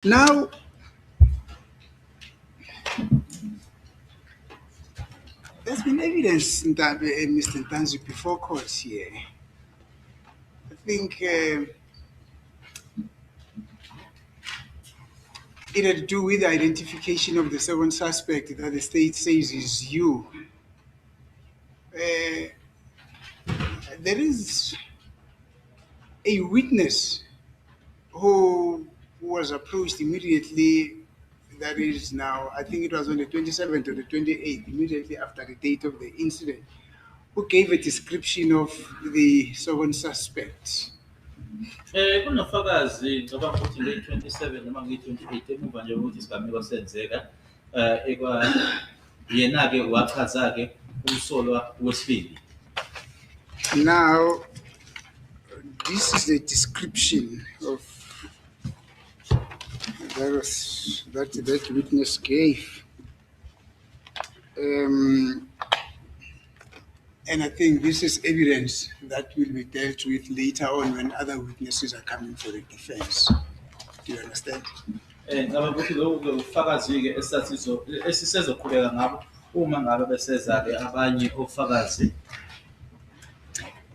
Now, there's been evidence that Mr. Ntanzi before court here. I think it had to do with the identification of the second suspect that the state says is you. Uh, there is a witness who was approached immediately. That is now, I think it was on the 27th or the 28th, immediately after the date of the incident, who gave a description of the second suspect. Kunofakazi ngicabanga ukuthi ngeyi-27 noma ngeyi-28 emuva nje ukuthi isigameko senzeka yena-ke wachaza-ke umsolwa wesibili. Now, this is the description of that witness gave. And I think this is evidence that will be dealt with later on when other witnesses are coming for the defense. Do you understand? Ngicabanga ukuthi lokhu-ke ubufakazi-ke esisezoqhubeka ngabo uma ngabe beseza-ke abanye ofakazi.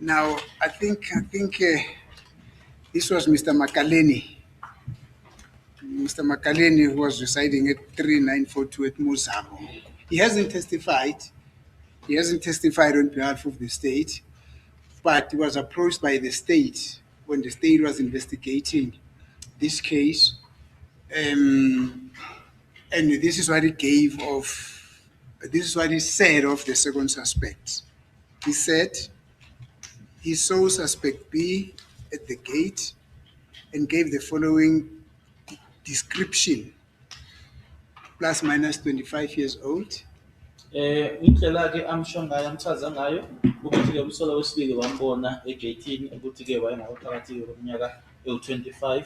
Now, I think this was Mr. Makaleni. Mr. Makaleni, who was residing at 3942 at Muzabo. He hasn't testified. He hasn't testified on behalf of the state, but he was approached by the state when the state was investigating this case. And this is what he gave of, this is what he said of the second suspect. He said he saw suspect B at the gate and gave the following description: plus minus 25 years old. Indlela-ke amsho ngayo amchaza ngayo ukuthi-ke umsolwa wesibili wambona egeyithini ukuthi-ke wayengaphakathi kweminyaka ewu-25.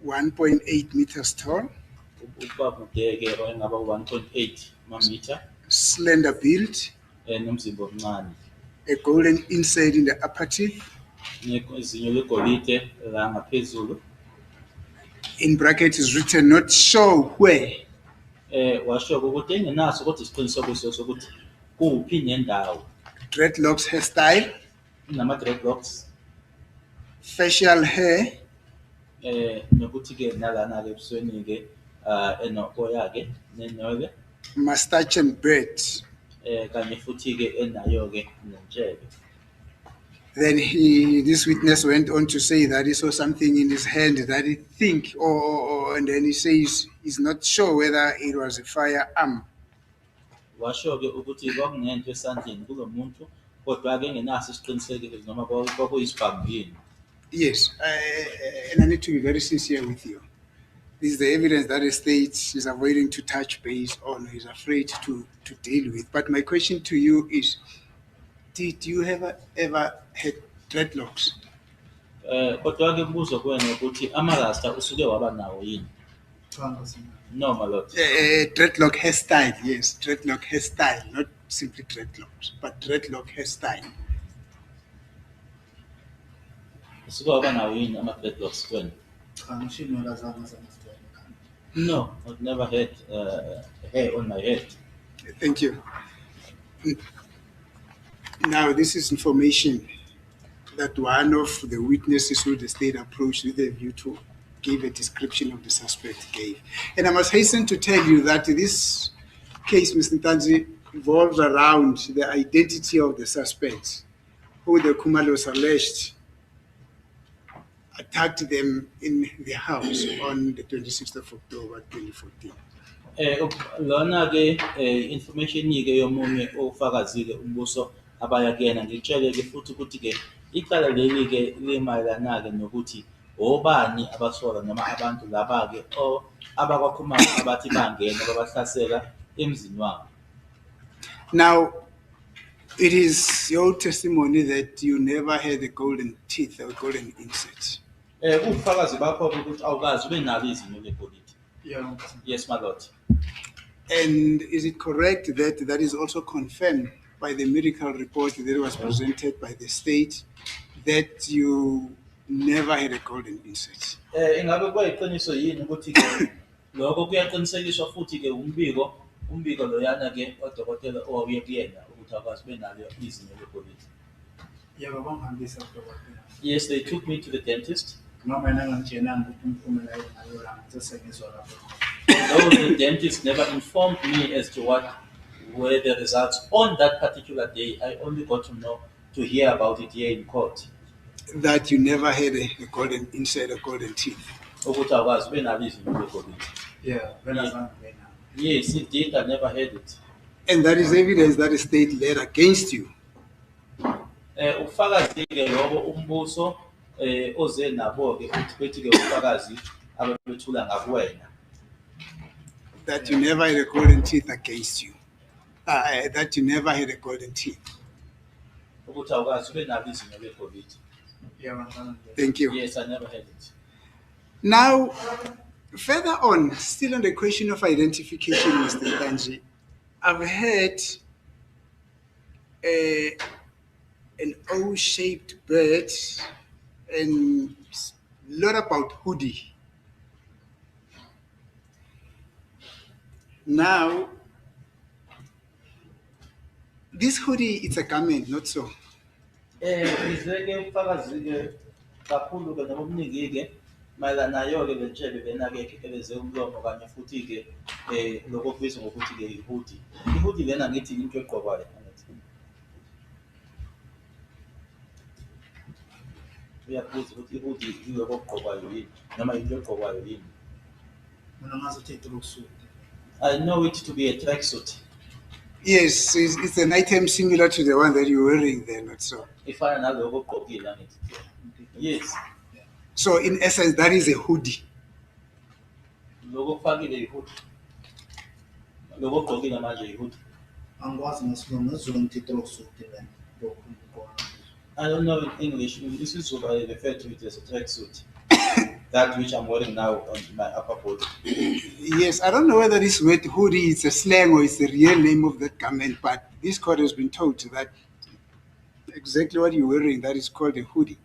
1.8 meters tall. Ubaba mude-ke wayengaba 1.8 mamitha. Slender build. Nomzimba omncane. A golden inside in the upper teeth. Izinyo legolide la ngaphezulu. In bracket is written, not sure where. Washo ukuthi engenaso kodwa isiqinisekiso sokuthi kuphi nendawo. Dreadlocks hairstyle. Nama-dreadlocks. Facial hair. Nokuthi-ke nalana-ke ebusweni-ke enoboya-ke nenwele. Mustache and beard. Kanye futhi-ke enayo-ke nentshebe. Then this witness went on to say that he saw something in his hand that he think, and then he says he's not sure whether it was a firearm. Washo-ke ukuthi kwakungento esandleni kulo muntu kodwa-ke engenaso isiqinisekiso noma kwakuyisibhamu yini. Yes, and I need to be very sincere with you. This is the evidence that the state is avoiding to touch base on, is afraid to deal with. But my question to you is, did you ever had dreadlocks? Kodwa-ke umbuzo kuwena ukuthi amarasta usuke waba nawo yini? No, my lord. Dreadlock hairstyle, yes, dreadlock hairstyle, not simply dreadlocks, but dreadlock hairstyle. Usuke waba nawo yini ama-dreadlocks kuwena? No, I've never had hair on my head. Thank you. Now, this is information that one of the witnesses who the state approached with a view to give a description of the suspect gave. And I must hasten to tell you that this case, Mr. Ntanzi, revolves around the identity of the suspect, who the Kumalos alleged attacked them in the house on the 26th of October 2014. Lona-ke information-ke yomunye ofakazile umbuso abayakuyena ngitshele-ke futhi ukuthi-ke icala leli-ke limayelana-ke nokuthi obani abasola noma abantu laba-ke abakwakhumalo abathi bangena babahlasela emzini wabo. Now, it is your testimony that you never had a golden teeth or golden insect. Ubufakazi bakho ukuthi awukazi ube nalo izinyo legolide. Yeah. Yes, my lord. And is it correct that that is also confirmed by the medical report that was presented by the state, that you never had a golden insert. Ingabe kuyiqiniso yini ukuthi ke lokho kuyaqinisekiswa futhi ke umbiko loyana ke odokotela owawuye kuyena ukuthi akwazi benalo izinyo legolide. Yebo bangihambisa kudokotela. Yes, they took me to the dentist. Noma yena ngangitshenanga ukuthi umphumela ayo la sesengizwa lapho. Though the dentist never informed me as to what were the results on that particular day, I only got to hear about it here in court. That you never had a golden insert, a golden teeth. Ukuthi akwazi benalo izinyo legolide. Yeah, wena zange ngena. Yes, indeed, I never had it. And that is evidence that the state led against you. Ufakazi ke lobo umbuso oze nabo ke futhi bethi ke ufakazi abethula ngakuwena. That you never had a golden teeth against you. That you never had a golden teeth. Ukuthi akwazi benalo izinyo legolide. Yebo ngizange ngena. Thank you. Yes, I never had it. Now, further on, still on the question of identification, Mr. Kanji, I've heard an O-shaped bird and a lot about hoodie. Now, this hoodie, it's a garment, not so. Izeke ufakazi ke kakhulu ke noma omningi ke mayelana nayo ke lentshebe lena ke ekheleze umlomo kanye futhi ke lokho kubizwa ngokuthi ke i-hoodie. I-hoodie lena ngithi into egqokwayo angithi. Uyabuza ukuthi i-hoodie yilokho okugqokwayo yini noma into egqokwayo yini. Mina ngazi ukuthi itrosuit. I know it to be a tracksuit. Yes, it's an item similar to the one that you're wearing there, not so. Ifana nalokho okugqokile angithi. Yes. So in essence, that is a hoodie. Lokho kufakile i-hoodie. Lokho okugqokile manje i-hoodie. Angikwazi ngasilungu ngizwe ngithi itrosuit lena. Lokho ngikona. I don't know in English. This is what I refer to it as a tracksuit. That which I'm wearing now on my upper body. Yes, I don't know whether this word hoodie is a slang or it's the real name of that garment, but this court has been told that exactly what you're wearing, that is called a hoodie.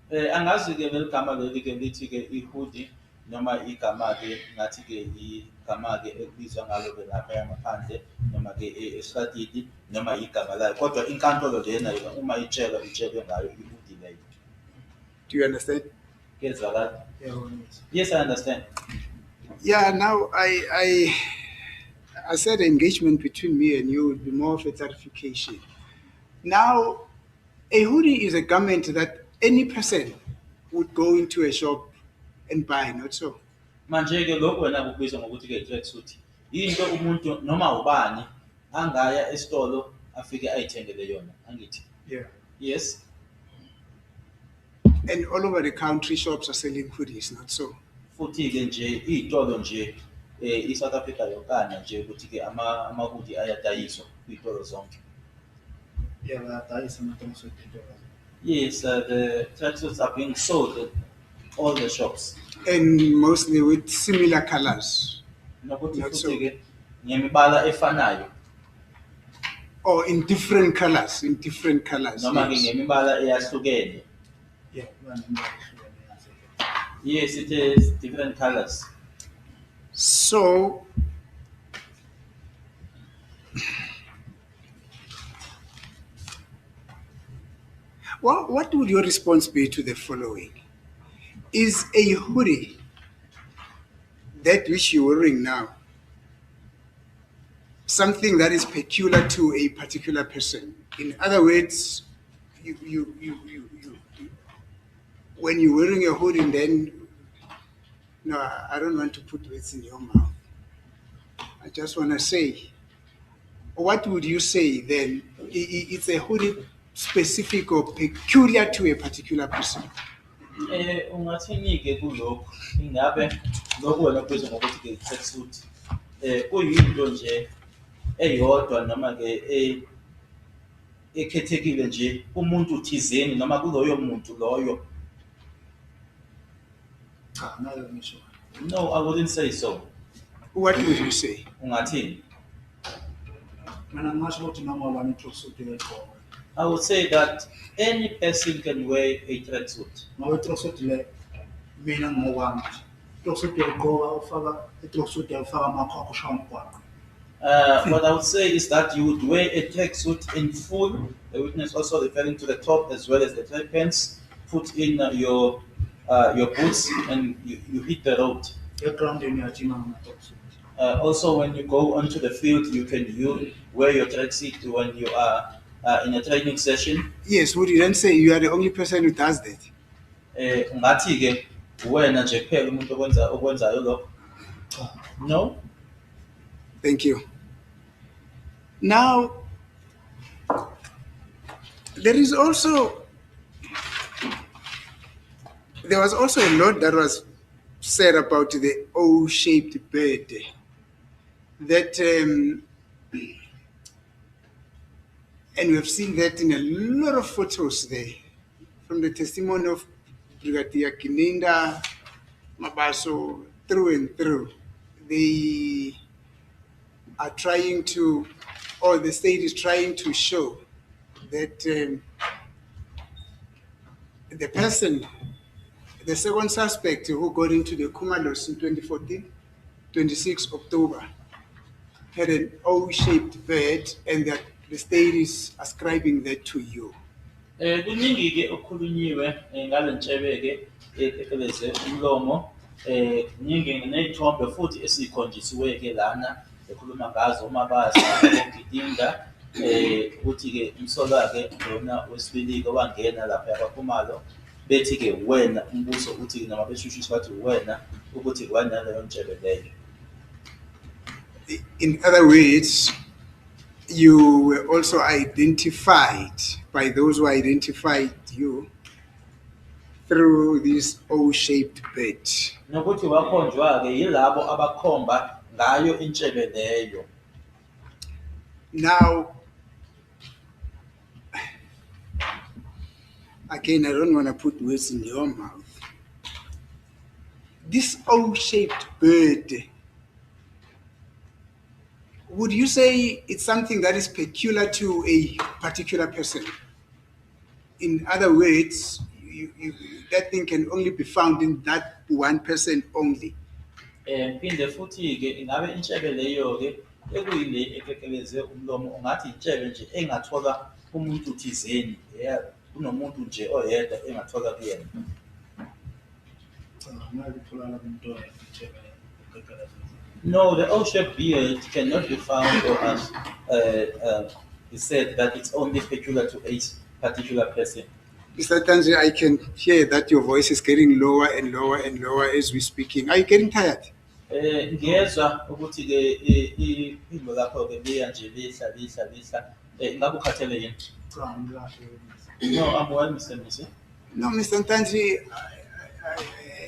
Angazi ke leligama leli ke lithi ke i-hoodie noma igama ke ngathi ke igama ke ekubizwa ngalo ke lapha ngaphandle noma ke esitadidi noma igama layo kodwa inkantolo lena uma itshela ngayo i-hoodie leyo. Do you understand? Kezwakala? Yebo ngithi. Yes, I understand. Yeah, now I said the engagement between me and you would be more of a clarification. Now, a hoodie is a garment that any person would go into a shop and buy, not so. Manje ke lokho wena kubizwa ngokuthi ke tracksuit. Into umuntu noma ubani angaya esitolo afike ayithengele yona angithi. Yeah. Yes. And all over the country, shops are selling hoodies, not so. Futhi ke nje izitolo nje iSouth Africa yonkana nje ukuthi ke ama hoodie ayadayiswa kwizitolo zonke. Yeah, bayadayisa amatrosuit intokazi. Yes, the tracksuits are being sold at all the shops. And mostly with similar colors Nokuthi Not so. futhi ke ngemibala efanayo or in different colors, noma ke yes. ngemibala eyahlukene. Yeah, banemibala ehlukene yazo. Yes, it is different colors. So, what would your response be to the following? Is a hoodie, that which you're wearing now, something that is peculiar to a particular person? In other words, when you're wearing a hoodie, then, no, I don't want to put words in your mouth. I just want to say, what would you say then? It's a hoodie specific or peculiar to a particular person. Ungathini ke kulokho ingabe lokho wena kubizwa ngokuthi ke tracksuit kuyinto nje eyodwa noma ke ekhethekile nje umuntu thizeni noma kuloyo muntu loyo. Cha, nayo ngisho. No, I wouldn't say so. What would you say? Ungathini? Mina ngisho ukuthi noma ubani itrosuit uyayigqoka. I would say that any person can wear a tracksuit. Ngoba i-tracksuit le mina ngokwami nje. I-tracksuit uyayigqoka ufaka i-tracksuit uyayifaka amakhwakha ushaya umgwaqo. What I would say is that you would wear a tracksuit in full. The witness also referring to the top as well as the track pants. Put in your boots and you hit the road. Egrawundini uyajima ngama-tracksuit. Also, when you go onto the field, you wear your tracksuit when you are in a training session. Yes, would you then say you are the only person who does that? Ungathi-ke wena nje kuphela umuntu okwenzayo lokho. Cha. No. Thank you. Now, there was also a lot that was said about the O-shaped bird. That, and we have seen that in a lot of photos there, from the testimony of Brigadier Kininda, Mabaso, through and through. They are trying to, or the state is trying to show that the person, the second suspect who got into the Kumalos in 2014, 26 October, had an O-shaped bird, and that the state is ascribing that to you. Kuningi-ke okukhulunyiwe ngale ntshebe-ke ekeleze umlomo kuningi ney'thombe futhi esikhonjisiwe-ke lana ekhuluma ngazo uMabaso Gidinga ukuthi-ke umsolwa-ke lona wesibili-ke wangena lapha kwaKhumalo bethi-ke wena umbuso uthi noma beshushisa bathi wena ukuthi wanaleyo ntshebe leyo. In other words, you were also identified by those who identified you through this O-shaped bird. Nokuthi wakhonjwa-ke yilabo abakhomba ngayo intshebe leyo. Now, again, I don't want to put words in your mouth. This O-shaped bird, would you say it's something that is peculiar to a particular person? In other words, that thing can only be found in that one person only. Phinde futhi-ke ingabe intshebe leyo-ke ekuyile ekekeleze umlomo ungathi intshebe nje engathola umuntu thizeni, kunomuntu nje oyedwa engathola kuyena. Cha, ngeke itholakala kumuntu oyedwa i-tshebe eqeqeleze. No, the O-shaped beard cannot be found, or as he said that it's only peculiar to a particular person. Mr. Tanzi, I can hear that your voice is getting lower and lower and lower as we're speaking. Are you getting tired? Ngiyezwa ukuthi-ke impilo lakho-ke liya nje lihla. Ingabe ukhathele yini? Cha, ngikahle. No, I'm well, Mr. Misi. No, Mr. Tanzi,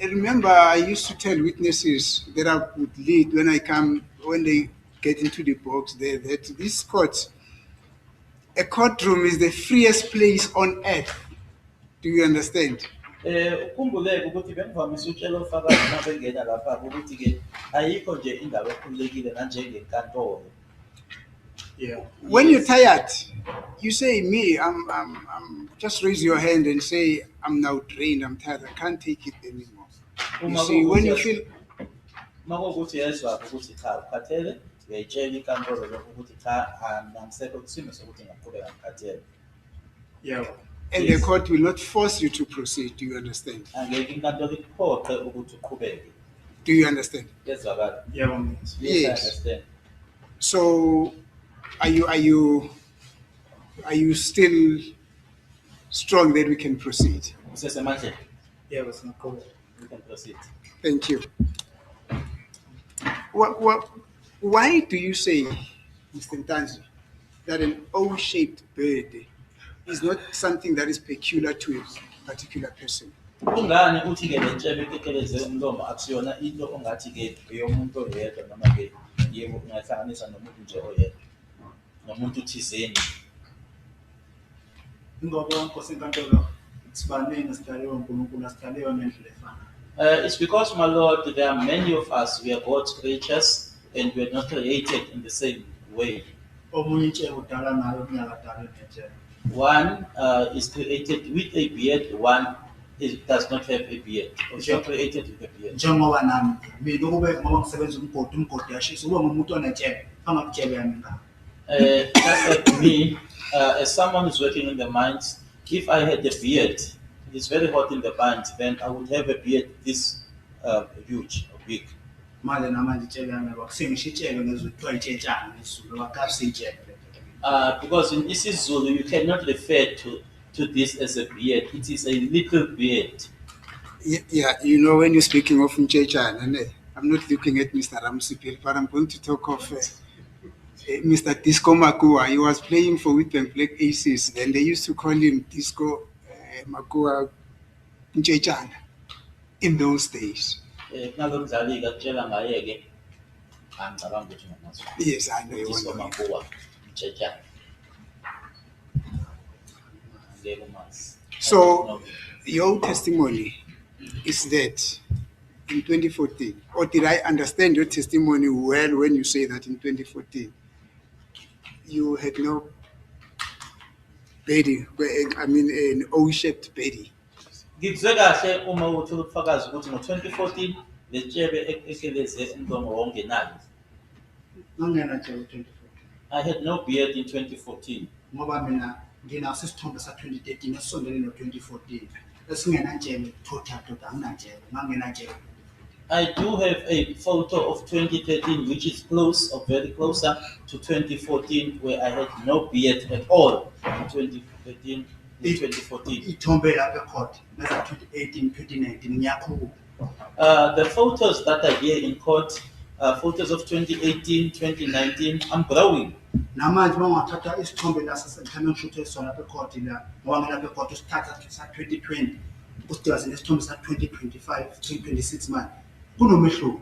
I remember I used to tell witnesses that I would lead when they get into the box there, that this court, a courtroom is the freest place on earth. Do you understand? Ukhumbuleke ukuthi bengivamise ukutshela ofakazi uma bengena lapha ukuthi-ke ayikho nje indawo ekhululekile nanjengenkantolo. Yeah. When you're tired, you say, me, I'm just raise your hand and say, I'm now drained, I'm tired, I can't take it anymore. You see, when you feel, Uma kuwukuthi uyezwa-ke ukuthi cha ukhathele, uyayitshela inkantolo lokho ukuthi cha angisekho kusimo sokuthi ngingaqhubeka ngikhathele. Yeah. and the court will not force you to proceed. Do you understand? Angeke inkantolo ikuphoqe ukuthi uqhubeke. Do you understand? Yezwakala. Yeah, Mr. Yes, I Yes. understand. So, are you still strong that we can proceed? Usesemandleni, Yeah, but not cool. we can proceed. Thank you. Why do you say, Mr. Ntanzi, that an O-shaped bird is not something that is peculiar to a particular person? Kungani uthi-ke le ntshebe ekekeleze umlomo akusiyona into ongathi-ke eyomuntu oyedwa noma-ke yebo ungayihlanganisa nomuntu nje oyedwa nomuntu thizeni? Ingoba wonke inkantolo sibaningi sidalwe uNkulunkulu asidalwe ngendlela efanayo. It's because, my Lord, there are many of us, we are God's creatures and we are not created in the same way. Omunye intshebe udala nayo kunyakadalwe nentshebe. One is created with a beard, one does not have a beard. Or Sure. created with a beard. njengoba nami mina ukube ngoba ngisebenza umgodi uyashisa ube ngumuntu onetshebe angakutshebe yami ngapha. Just like me, as someone who's working in the mines, if I had a beard, it's very hot in the mines, then I would have a beard this huge or big. Manje namanje itshebe yami yabo kusengisho itshebe ngezwe kuthiwa itshentshana ngesizulu bakasi itshebe. Because in isiZulu, you cannot refer to this as a beard. It is a little beard. Yeah, you know, when you're speaking of Mchechan, and I'm not looking at Mr. Ramsipil, but I'm going to talk of Mr. Disco Makua. He was playing for Witbank Black Aces. Then they used to call him Disco Makua Mchechan in those days. Kunalo mdlali-ke akutshela ngaye-ke, angicabangi ukuthi ngamazi. Yes, I know you Disco want to. Makua, Mtshetsha. Angeke umazi. So, your testimony is that in 2014, or did I understand your testimony well when you say that in 2014 you had no belly, I mean an O-shaped belly? Ngikuzwe kahle uma uthola ubufakazi ukuthi ngo-2014 le tshebe ekeleze umlomo wawungenayo. Ngangenatshebe 2014 I had no beard in 2014. ngoba mina nginaso isithombe sa-2013 esisondele no-2014 esingenatshebe total anginatshebe ngangenatshebe. I do have a photo of 2013 which is close or very closer to 2014 where I had no beard at all in 2013 and 2014. Ithombe lapha ecourt neza-2018 2019 ngiyakhula. The photos that are here in court, photos of 2018, 2019, I'm growing. Namanje bangathatha isithombe la sasengithanda ngishuthe sona lapha ecourt la ngoba ngilapha ecourt usithatha sa-2020 usidibaze nesithombe sa-2025 2026 manje kunomehluko.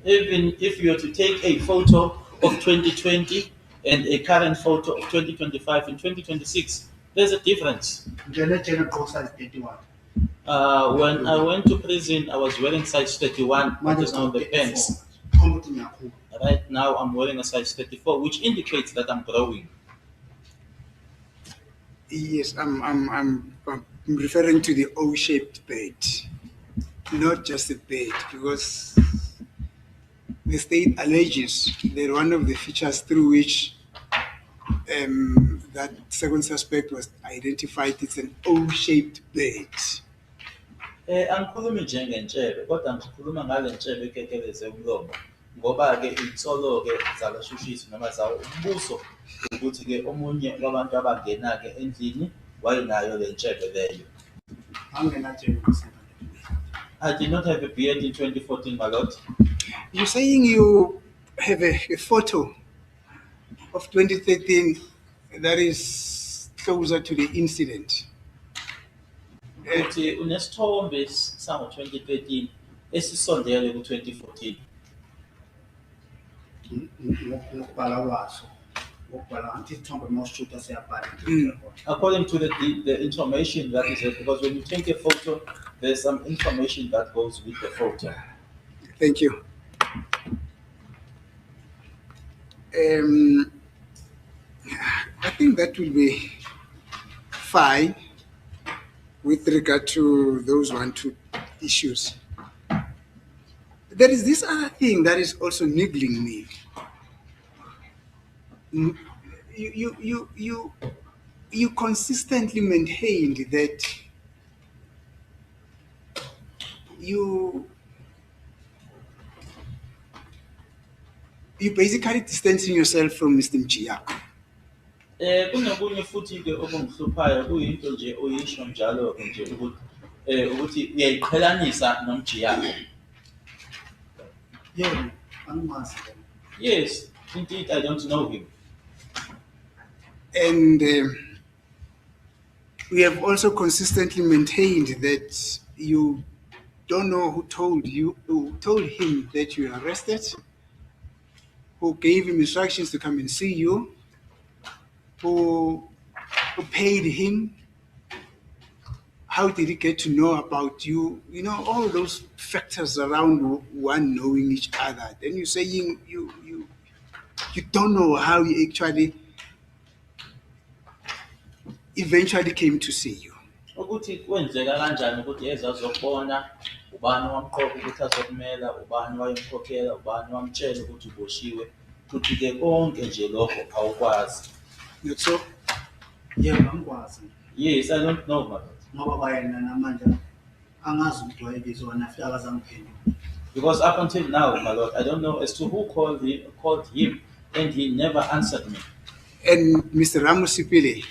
Even if you were to take a photo of 2020 and a current photo of 2025 and 2026, there's a difference. Ngene ejele ngigqoka size 31 When I went to prison, I was wearing size 31, which is now the pants. khomba ukuthi ngiyakhula. Right now, I'm wearing a size 34, which indicates that I'm growing. Yes, I'm referring to the O-shaped bed, not just the bed, because the state alleges that one of the features through which that second suspect was identified is an O-shaped bed. Angikhulumi njengentshebe, kodwa ngikhuluma ngale ntshebe ekekeleze umlomo. Ngoba-ke insolo-ke zabashushiso noma zawo umbuso ukuthi-ke omunye wabantu abangena-ke endlini wayenayo le ntshebe leyo. Angingenatshebe I did not have a beard in 2014, my lord. You're saying you have a photo of 2013 that is closer to the incident. Ukuthi unesithombe sango-2013 esisondele ku-2014. ngokubhala kwaso ngokubhala angithi isithombe uma usishutha siyabhala. According to the information that is there, because when you take a photo, there's some information that goes with the photo. Thank you. I think that will be fine with regard to those 2 issues. There is this other thing that is also niggling me. You consistently maintained that you basically distancing yourself from Mr. Mchiyako. Kunokunye futhi-ke okungihluphayo kuyinto nje oyisho njalo-ke nje ukuthi uyayiqhelanisa nomjiyako. Yebo, angimazi. Yes, indeed, I don't know him. And we have also consistently maintained that you don't know who told him that you were arrested, who gave him instructions to come and see you, who paid him, how did he get to know about you? You know, all those factors around one knowing each other. Then you're saying you don't know how he actually eventually came to see you? ukuthi kwenzeka kanjani ukuthi eze azokubona, ubani wamqoqa ukuthi azokumela, ubani wayemkhokhela, ubani wamtshela ukuthi uboshiwe, futhi-ke konke nje lokho awukwazi. Not so? Yebo, angikwazi. Yes, I don't know, my lord. Ngoba kwayena namanje angazi ukuthi wayebizwa wena afika akazangiphendula. Because up until now, my lord, I don't know as to who called him, and he never answered me. And Mr. Ramusipile,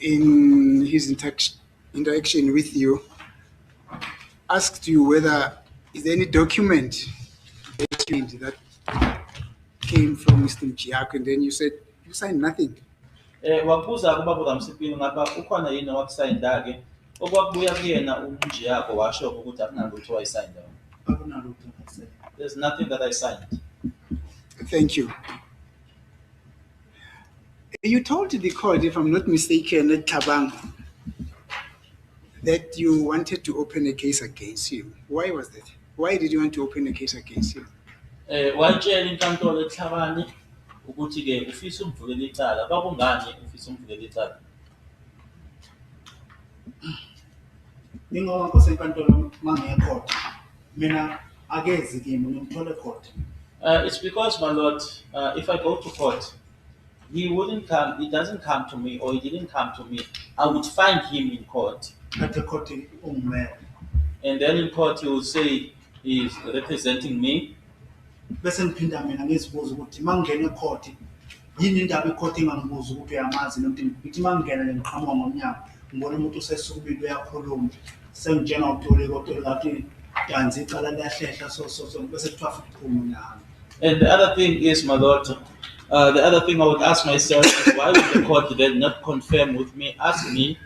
in his interaction with you, asked you whether is there any document that came from Mr. Mchiako, and then you said you signed nothing. Wakubuza kubaba uMsipili ngapha ukhona yini owakusayinda-ke okwakubuya kuyena uMjiyako washo ukuthi akunalutho wayisayinda. Akunalutho engakusenza. There's nothing that I signed. Thank you. You told the court, if I'm not mistaken, at Tabang, that you wanted to open a case against him. Why was that? Why did you want to open a case against him? Wayitshela inkantolo eThabani ukuthi-ke ufisa umvulela icala. Kwakungani ufisa umvulela icala? Ningoba nkosi enkantolo mangekhotha. Mina akezi kimi ngimthole ekhotha. It's because, my lord, if I go to court, he doesn't come to me, or he didn't come to me. I would find him in court. At ekhotha ungumele. And then in court he will say he's representing me. Bese ngiphinda mina ngizibuza ukuthi mangingena ekhotha yini indaba ekhotha engangibuza ukuthi uyamazi nomuntu ngithi mangingena ngiqhamuka ngomnyango ngibona umuntu usesukubili uyakhuluma sengitshena uToli kodwa ngathi yanzi icala liyahlehla so bese kuthiwa futhi phuma nami. And the other thing is, my lord, the other thing I would ask myself is why would the court then not confirm with me, ask me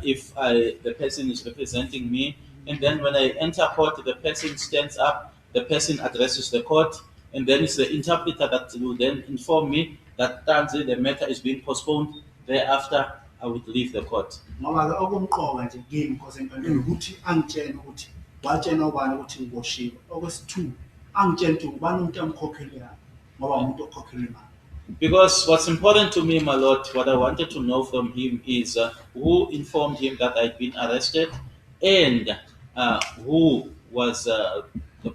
if the person is representing me, and then when I enter court, the person stands up, the person addresses the court, and then it's the interpreter that will then inform me that the matter is being postponed. Thereafter, I would leave the court. Ngoba ke okumqoka nje kimi nkosi enkantolo ukuthi angitshene ukuthi watshena ubani ukuthi ngiboshiwe. Okwesithu angitshene ukuthi ubani umuntu amkhokhelayo ngoba umuntu okhokhela imali. Because what's important to me, my lord, what I wanted to know from him is who informed him that I'd been arrested, and who was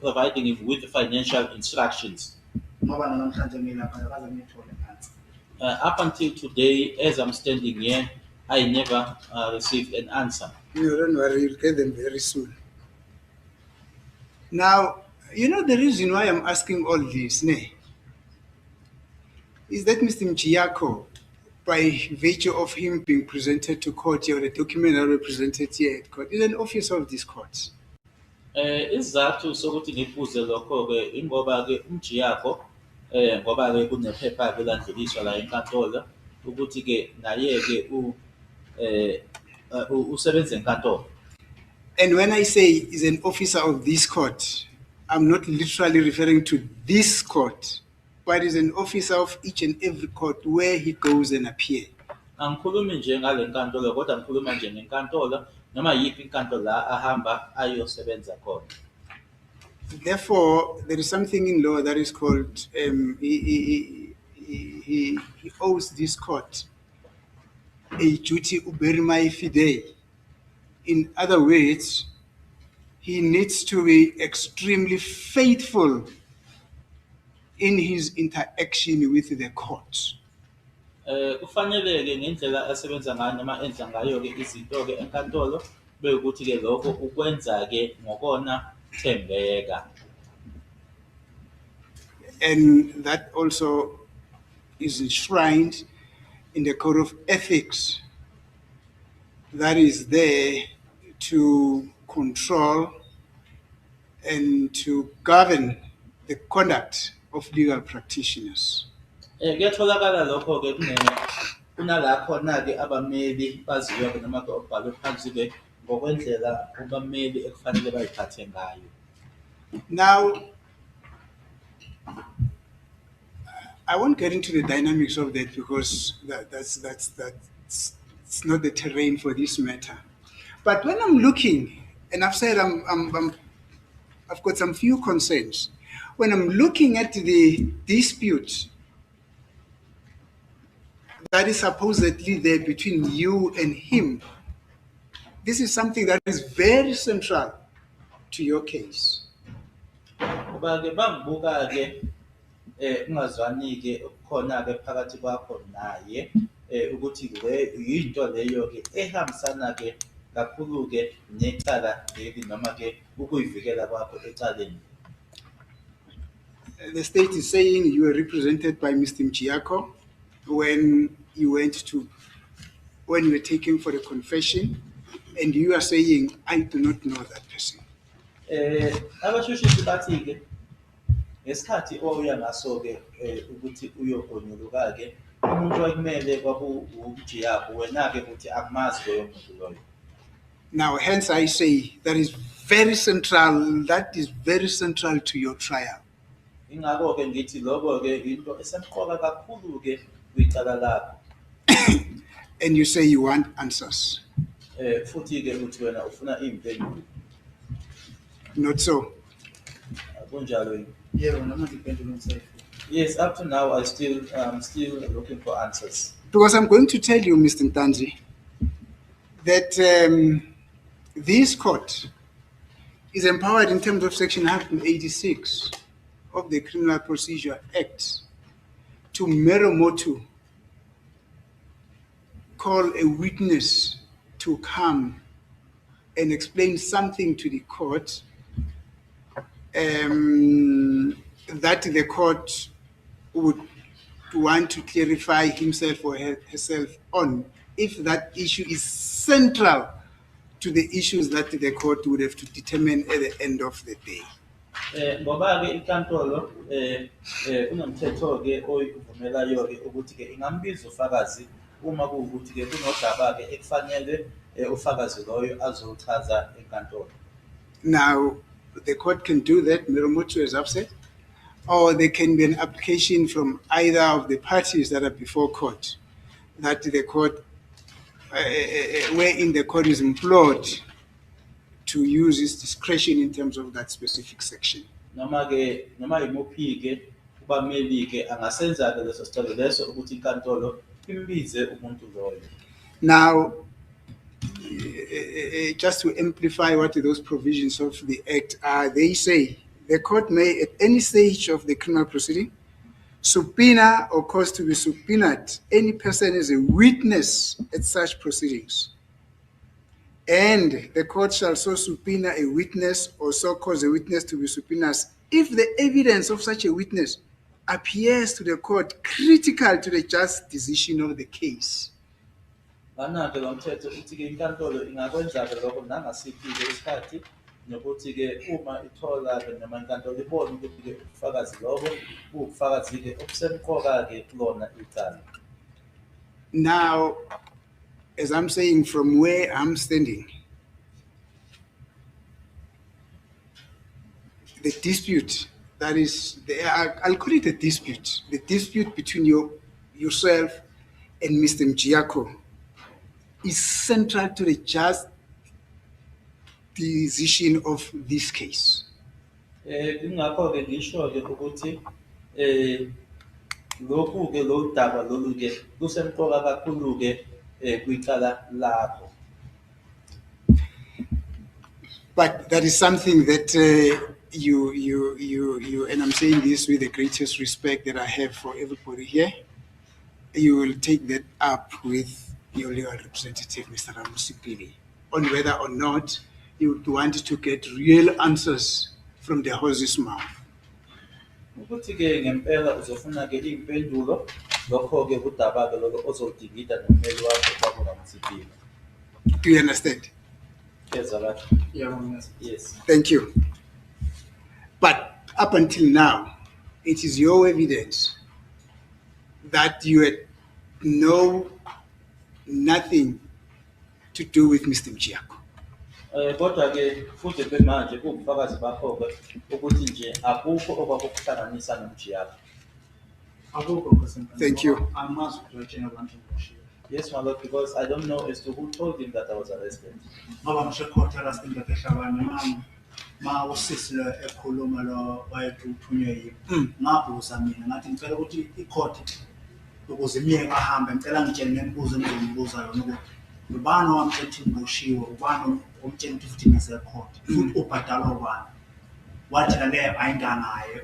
providing him with the financial instructions. Ngoba namhlanje ngilapha akaze ngithole phansi. Up until today, as I'm standing here, I never received an answer. No, don't worry, you'll get them very soon. Now, you know the reason why I'm asking all this, ne? Is that Mr. Mchiako, by virtue of him being presented to court here, or the document that represented here at court, is an officer of this court. Isizathu sokuthi ngibuze lokho-ke ingoba-ke uMjiyako ngoba-ke kunephepha-ke elandluliswa la enkantolo ukuthi-ke naye-ke usebenza enkantolo. And when I say is an officer of this court, I'm not literally referring to this court, but is an officer of each and every court where he goes and appear. Angikhulumi nje ngale nkantolo kodwa ngikhuluma nje ngenkantolo noma yiphi inkantolo la ahamba ayosebenza khona. Therefore, there is something in law that is called, he owes this court a duty uberimai fidei. In other words, he needs to be extremely faithful in his interaction with the court. Kufanele-ke ngendlela asebenza ngayo noma enza ngayo-ke izinto-ke enkantolo bekuthi-ke lokho ukwenza-ke ngokona thembeka. And that also is enshrined in the Code of Ethics that is there to control and to govern the conduct of legal practitioners. Kuyatholakala lokho-ke kunala khona-ke abameli baziwe-ke noma-ke okubhalwe phansi-ke ngokwendlela abameli ekufanele bayiphathe ngayo. Now, I won't get into the dynamics of that because that's it's not the terrain for this matter. But when I'm looking, and I've said I've got some few concerns. When I'm looking at the dispute that is supposedly there between you and him. This is something that is very central to your case. Kuba-ke bangibuka-ke ungazwani-ke okukhona-ke phakathi kwakho naye ukuthi yinto leyo-ke ehambisana-ke kakhulu-ke necala leli noma-ke ukuyivikela kwakho ecaleni. The state is saying you were represented by Mr. Mchiako when you were taken for a confession, and you are saying, I do not know that person. Abashushisi bathi-ke ngesikhathi oya ngaso-ke ukuthi uyogonyuluka-ke umuntu okumele kwakuwumjiyako wena-ke ukuthi akumazi loyo muntu loyo. Now, hence I say that is very central. That is very central to your trial. Ingakho-ke ngithi lokho-ke into esemqoka kakhulu-ke kwicala lakho. And you say you want answers. Futhi-ke uthi wena ufuna iy'mpendulo. Not so. Kunjalo yini? Yebo, noma ngiphendule umthetho. Yes, up to now I'm still looking for answers. Because I'm going to tell you, Mr. Ntanzi, that this court is empowered in terms of Section 186 of the Criminal Procedure Act to mero motu call a witness to come and explain something to the court that the court would want to clarify himself or herself on, if that issue is central to the issues that the court would have to determine at the end of the day. Ngoba-ke inkantolo kunomthetho-ke oyivumelayo-ke ukuthi-ke ingambiza ufakazi uma kuwukuthi-ke kunodaba-ke ekufanele ufakazi loyo azowuchaza enkantolo. Now, the court can do that, Meromotu has upset, or there can be an application from either of the parties that are before court, that the court, wherein the court is implored to use its discretion in terms of that specific section. Noma-ke noma yimuphi-ke ubameli-ke angasenza-ke leso sicelo leso ukuthi inkantolo imbize umuntu loyo. Now, just to amplify what those provisions of the Act are, they say the court may, at any stage of the criminal proceeding, subpoena or cause to be subpoenaed any person as a witness at such proceedings. And the court shall so subpoena a witness or so cause a witness to be subpoenaed if the evidence of such a witness appears to the court critical to the just decision of the case. Ngakho lo mthetho uthi-ke inkantolo ingakwenza-ke lokho nangasiphi-ke isikhathi nokuthi-ke uma ithola-ke noma inkantolo ibone ukuthi-ke ubufakazi lobo buwubufakazi-ke obusemqoka-ke kulona icala. Now, as I'm saying, from where I'm standing, the dispute that is, I'll call it a dispute, the dispute between yourself and Mr. Mchiako is central to the just decision of this case. Ingakho-ke ngisho-ke ukuthi lokhu-ke lolu daba lolu-ke lusemqoka kakhulu-ke kwicala lakho. But that is something that you, and I'm saying this with the greatest respect that I have for everybody here, you will take that up with your legal representative, Mr. Ramusipili, on whether or not you would want to get real answers from the horse's mouth. Ukuthi-ke ngempela uzofuna-ke iy'mpendulo lokho-ke kudaba-ke loko ozodingida nommeli wakho kwakungamsipili. Do you understand? Yes, Abat. Yebo, Yes. Thank you. But up until now, it is your evidence that you had nothing to do with Mr. Mchiako. Kodwa-ke futhi manje kuwubufakazi bakho-ke ukuthi nje akukho okwakukuhlanganisa nomjiyako. akukho Nkosi Mpande. Thank you. Angimazi ukuthi watshena abantu ngoshiya. Yes, my lord, because I don't know as to who told him that I was arrested. Ngoba ngisho court arresting ehlabani ma usisi lo ekhuluma lo wayethunywe yibo. Ngabuza mina ngathi ngicela ukuthi i-court ukuze imiyeke ahambe ngicela ngitshele ngemibuzo engizombuza yona ukuthi ubani owamtshela ukuthi ngiboshiwe, ubani omtshela ukuthi futhi ngize ecourt, futhi ubhadalwa ubani. Wathi le ayinganaye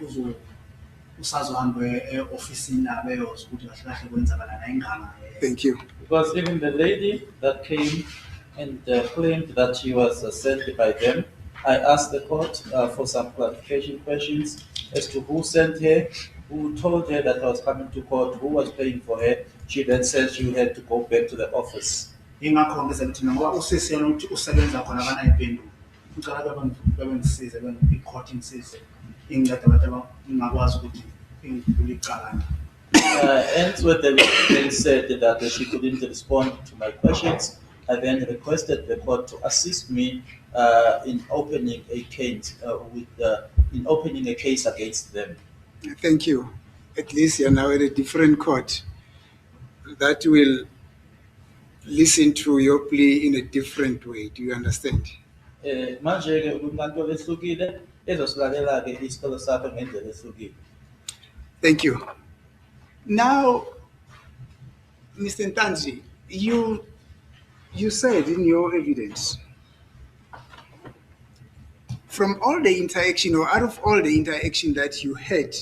usazohambe e-ofisini labo eyozwa ukuthi kahle kahle kwenzakalani ayinganaye. Thank you. Because even the lady that came and claimed that she was sent by them, I asked the court for some clarification questions as to who sent her, who told her that I was coming to court, who was paying for her. She then said she had to go back to the office. Ingakho ngize ngithi ngoba usisi yena ukuthi usebenza khona akanayipendulo. Ngicela bebe ngisize i-court ingisize ingincede abantu ngingakwazi ukuthi ngivule icala. Hence, when they said that she couldn't respond to my questions, I then requested the court to assist me in opening a case in opening a case against them. Thank you. At least you're now at a different court that will listen to your plea in a different way. Do you understand? Manje-ke kwinkantolo ehlukile ezosilalela-ke isicelo sakho ngendlela ehlukile. Thank you. Now, Mr. Ntanzi, you said in your evidence, from all the interaction or out of all the interaction that you had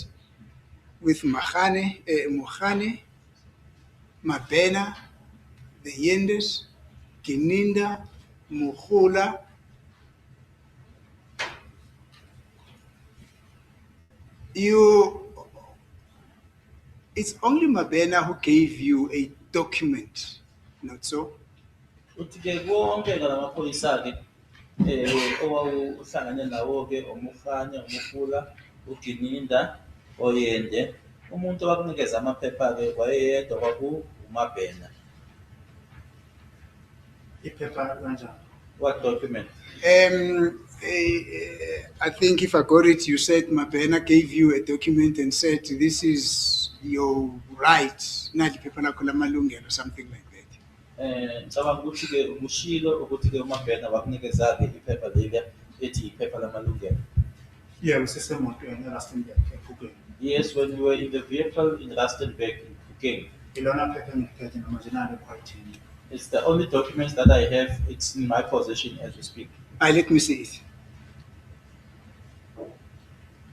with Mohane, Mabena, the Yendes, Kininda, Muhula, it's only Mabena who gave you a document, not so? Uthi-ke konke ngalamaphoyisa-ke owawuhlangane nawo-ke uMufane, uMufula, uGininda, Oyende, umuntu owakunikeza amaphepha-ke wayeyedwa kwakuMabena. Iphepha kanjani? What document? I think if I got it, you said Mabena gave you a document and said this is your right, nali phepha lakho lamalungelo, something like that. Ngicabanga ukuthi-ke umushilo ukuthi-ke uMabena wakunikeza-ke iphepha leliya ethi iphepha lamalungelo. Yeah, usesemotweni eRustenburg ePhukeni. Yes, when we were in the vehicle in Rustenburg in Phukeng. Ilona phepha engiphethe noma zinalo ekhwayithini. It's the only documents that I have. It's in my possession as we speak. Let me see it.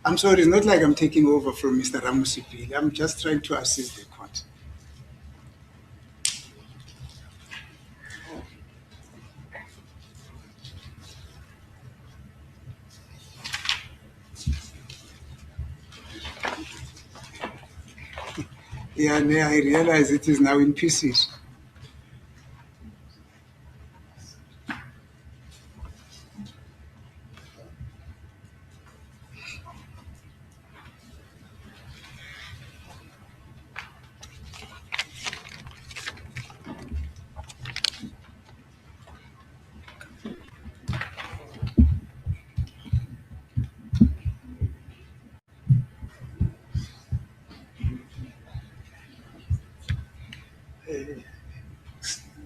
I'm sorry, it's not like I'm taking over from Mr. Ramusipili. I'm just trying to assist the court. Yeah, I realize it is now in pieces.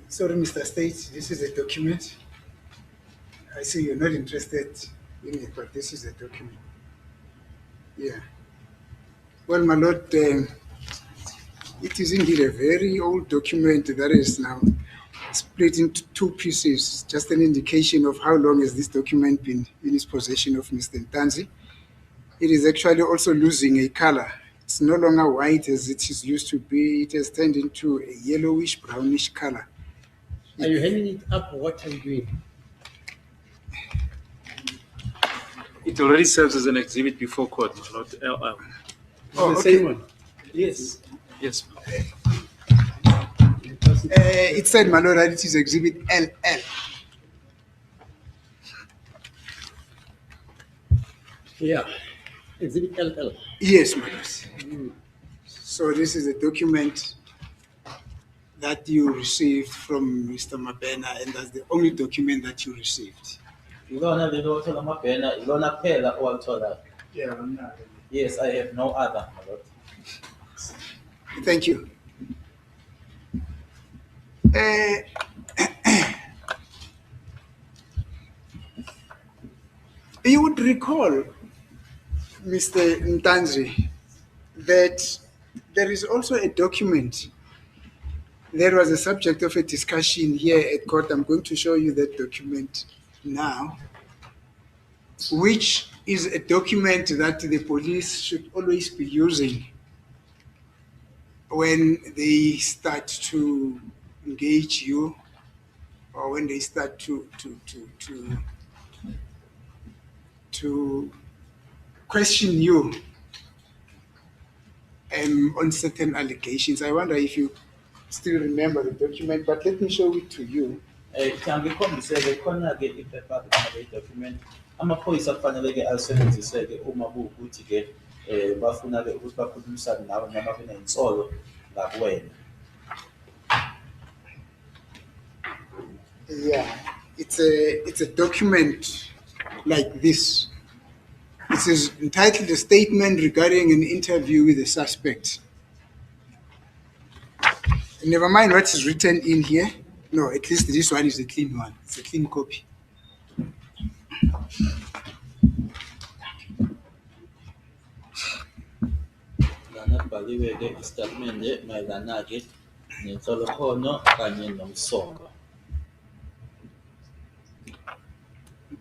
Sorry, Mr. State, this is a document. I see you're not interested in it, but this is a document. Yeah. Well, my lord, it is indeed a very old document that is now split into two pieces. Just an indication of how long has this document been in his possession of Mr. Ntanzi. It is actually also losing a color. It's no longer white as it is used to be. It has turned into a yellowish, brownish color. Are you hanging it up or what are you doing? It already serves as an exhibit before court, my lord. Oh, The okay. same one? Yes. Yes. It said, my lord, that it is exhibit LL. Yeah. Exhibit LL. Yes, my lord. So this is a document that you received from Mr. Mabena, and that's the only document that you received. Ilona lelo othola uMabena, ilona kuphela owaluthola. Yeah, nginalo. Yes, I have no other, my lord. Thank you. You would recall, Mr. Ntanzi, that there is also a document That was a subject of a discussion here at court. I'm going to show you that document now, which is a document that the police should always be using when they start to engage you, or when they start to question you on certain allegations. I wonder if you still remember the document, but let me show it to you. Ngikhombiseke khona-ke iphepha document amaphoyisa kufanele-ke alisebenzise-ke uma kuwukuthi-ke bafuna-ke ukuthi bakhulumisane nawe noma kunensolo ngakuwena. Yeah, it's a document like this. It is entitled "A Statement Regarding an Interview with a Suspect." Never mind what is written in here. No, at least this one is a clean one. It's a clean copy. Lana kubhaliwe-ke isitatimende mayelana-ke nenhlolokhono kanye nomsoco.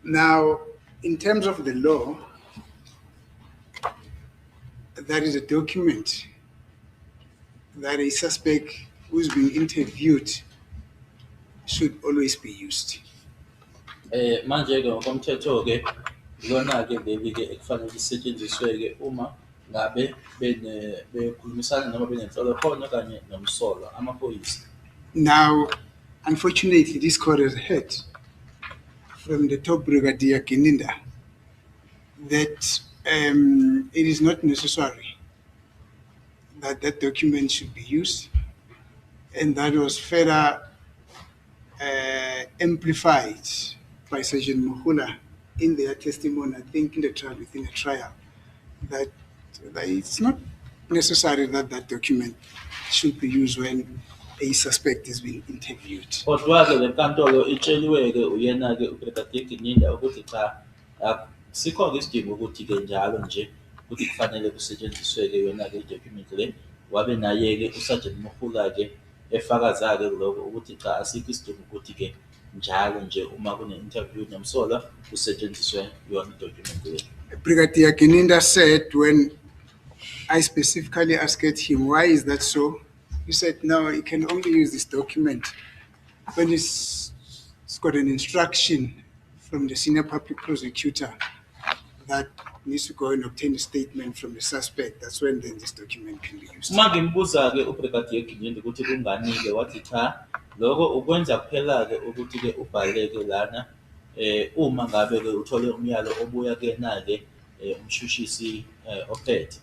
Now, in terms of the law, that is a document that a suspect who's being interviewed should always be used. Manje-ke ngokomthetho-ke lona-ke leli-ke ekufanele lisetshenziswe-ke uma ngabe bekhulumisana noma benenhlolokhono kanye nomsolo amaphoyisa. Now, unfortunately, this court has heard from the top Brigadier Gininda that it is not necessary that that document should be used, and that was further amplified by Sergeant Mohula in their testimony, I think in the trial, within a trial, that it's not necessary that that document should be used when a suspect is being interviewed. Kodwa-ke le nkantolo itsheliwe-ke uyena-ke uBrigadier Gininda ukuthi cha sikho-ke isidingo ukuthi-ke njalo nje ukuthi kufanele kusetshenziswe-ke yona-ke i-document le. Wabe naye-ke uSergeant Mohula-ke efakaza-ke lokho ukuthi cha asikho isidingo ukuthi-ke njalo nje uma kune-interview nomsola kusetshenziswe yona i-document le. Brigadier Gininda said, when I specifically asked him, why is that so? He said, no, he can only use this document when it's got an instruction from the senior public prosecutor that needs to go and obtain a statement from the suspect. That's when then this document can be used. Uma ngimbuza-ke uBrigadier Gininda ukuthi kungani-ke wathi cha lokho ukwenza kuphela-ke ukuthi-ke ubhaleke lana uma ngabe-ke uthole umyalo obuya kuyena-ke umshushisi ophethe.